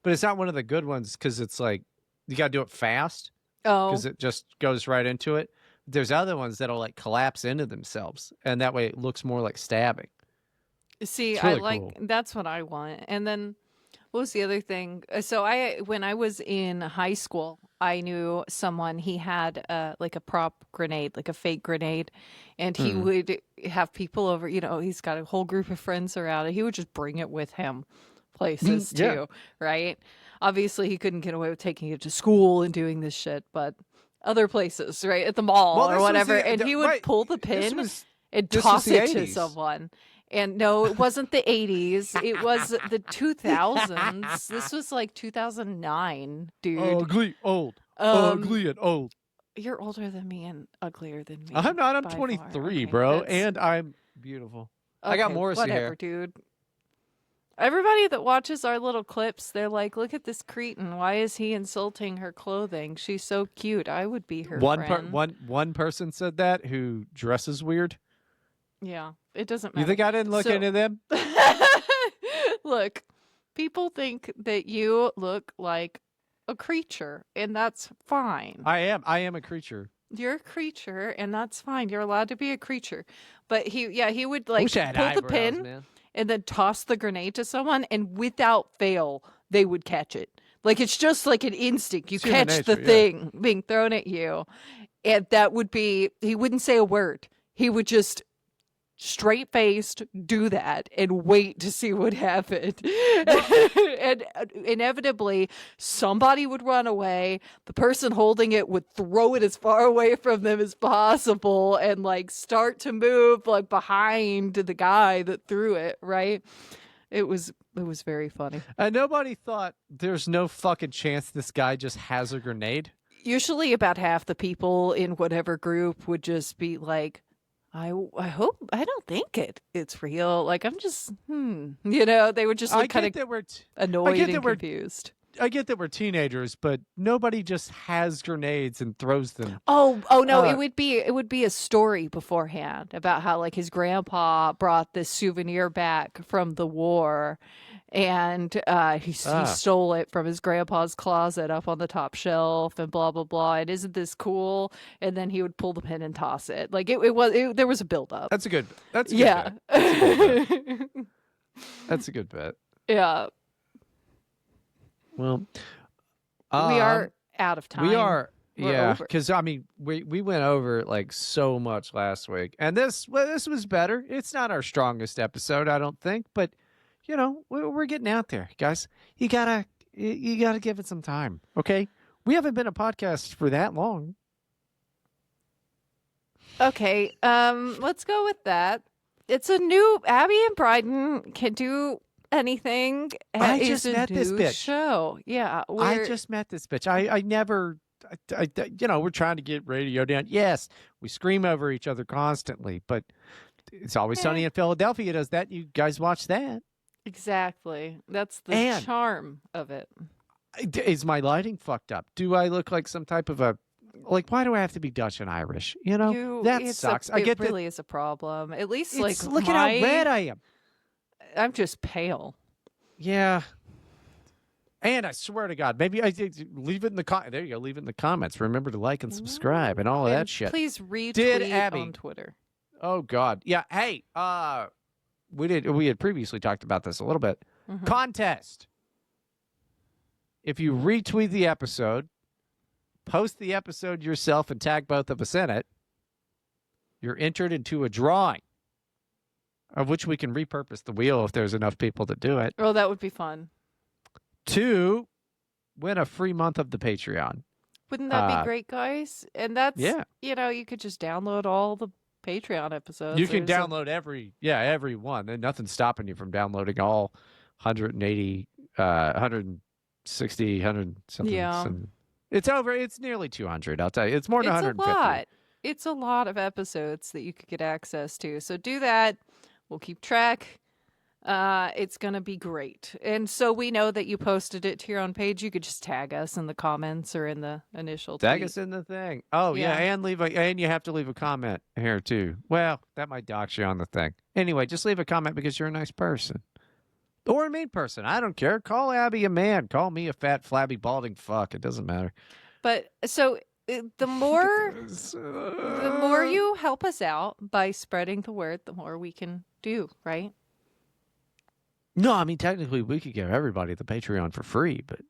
But it's not one of the good ones because it's like you got to do it fast Oh, because it just goes right into it. There's other ones that'll like collapse into themselves, and that way it looks more like stabbing. see, It's I really like cool. that's what I want. And then what was the other thing? So when I was in high school, I knew someone. He had like a prop grenade, like a fake grenade, and he Mhm. would have people over. You know, he's got a whole group of friends around, and he would just bring it with him places Yeah. too. Right? Obviously, he couldn't get away with taking it to school and doing this shit, but other places, right, at the mall Well, this or was whatever, the- and the- he would right, pull the This pin was and this was toss the it to 80s. someone. And no, it wasn't the 80s. It was the 2000s. This was like 2009, dude. ugly, old, Um, ugly, and old. You're older than me and uglier than me. I'm not. I'm by far. 23, Okay, bro, that's- and I'm beautiful. I got okay, Morrissey whatever, hair. dude. Everybody that watches our little clips, they're like, "Look at this cretin. Why is he insulting her clothing? She's so cute. I would be her friend." One person said that who dresses weird. Yeah, it doesn't You matter. think I didn't look So- into them? Look, people think that you look like a creature, and that's fine. I am a creature. You're a creature, and that's fine. You're allowed to be a creature. But he would I like wish I had pull the eyebrows, pin man. and then toss the grenade to someone, and without fail, they would catch it. Like it's just like an instinct. You It's human catch the nature, yeah. thing being thrown at you, and that would be. He wouldn't say a word. He would just straight faced do that and wait to see what happened. And inevitably, somebody would run away. The person holding it would throw it as far away from them as possible and like start to move like behind the guy that threw it, right? It was very funny. And nobody thought there's no fucking chance this guy just has a grenade. Usually about half the people in whatever group would just be like, I hope I don't think it's real. Like I'm just they would just I look kind get of that we're annoyed and that we're- confused. I get that we're teenagers, but nobody just has grenades and throws them. Oh no, Uh, it would be a story beforehand about how like his grandpa brought this souvenir back from the war, and he stole it from his grandpa's closet up on the top shelf, and blah blah blah. And isn't this cool? And then he would pull the pin and toss it. Like there was a build up. That's a good. That's a good Yeah, bet. That's a good bet. yeah. Well, We are out of time. We are. We're Yeah, over. because I mean, we went over it like so much last week, and this was better. It's not our strongest episode, I don't think, but you know, we're getting out there, guys. You gotta give it some time, okay? We haven't been a podcast for that long. Okay, let's go with that. It's a new Abby and Bryden can do anything. I It's just a met this new bitch. show. Yeah, I just met this bitch. I never. We're trying to get radio down. Yes, we scream over each other constantly, but It's Always Sunny in Philadelphia does that. You guys watch that. exactly. That's the And- charm of it. Is my lighting fucked up? Do I look like some type of a why do I have to be Dutch and Irish? You know, that sucks. I It get really is a problem. At least that. like Look at how red I am. I'm just pale. Yeah. And I swear to God, maybe I leave it in the there you go. Leave it in the comments. Remember to like and subscribe and all of And that shit. Please retweet Did Abby- on Twitter. Oh God, yeah. Hey, we had previously talked about this a little bit. Mhm. Contest. If you retweet the episode, post the episode yourself, and tag both of us in it, you're entered into a drawing, of which we can repurpose the wheel if there's enough people to do it, Oh, that would be fun. to win a free month of the Patreon. Wouldn't that be great, guys? And that's Yeah. you could just download all the Patreon episodes. You can There's a- download every one. And nothing's stopping you from downloading all 180, 160, 100 something. Yeah. It's nearly 200, I'll tell you. It's more than It's a 150. lot. It's a lot of episodes that you could get access to. So do that. We'll keep track. It's going to be great. And so we know that you posted it to your own page. You could just tag us in the comments or in the initial Tag tweet. us in the thing. Oh, yeah, Yeah. and you have to leave a comment here too. Well, that might dox you on the thing. Anyway, just leave a comment because you're a nice person. Or a mean person. I don't care. Call Abby a man. Call me a fat, flabby, balding fuck. It doesn't matter. But so the more you help us out by spreading the word, the more we can do, right? No, I mean, technically, we could give everybody the Patreon for free, but.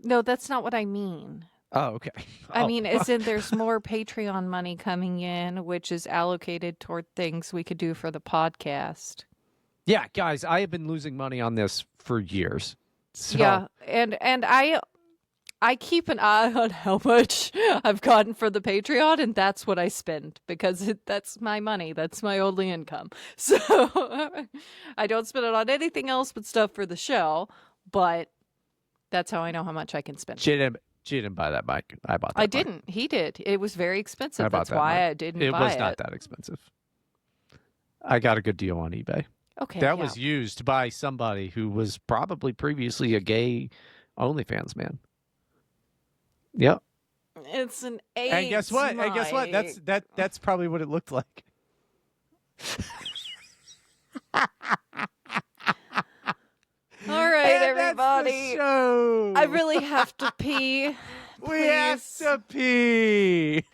No, that's not what I mean. Oh, okay. I Oh. mean, as in there's more Patreon money coming in, which is allocated toward things we could do for the podcast. Yeah, guys, I have been losing money on this for years. So, Yeah, and I keep an eye on how much I've gotten for the Patreon, and that's what I spend because that's my money. That's my only income. So I don't spend it on anything else but stuff for the show. But that's how I know how much I can spend. She didn't buy that mic. I bought that I mic. didn't. He did. It was very expensive. I bought That's that why mic. I didn't It buy was it. not that expensive. I got a good deal on eBay. Okay. That yeah. was used by somebody who was probably previously a gay OnlyFans man. Yep. It's an eight. And guess what? That's probably what it looked like. All right, And everybody. everybody. The show. I really have to pee. We have Please. to pee.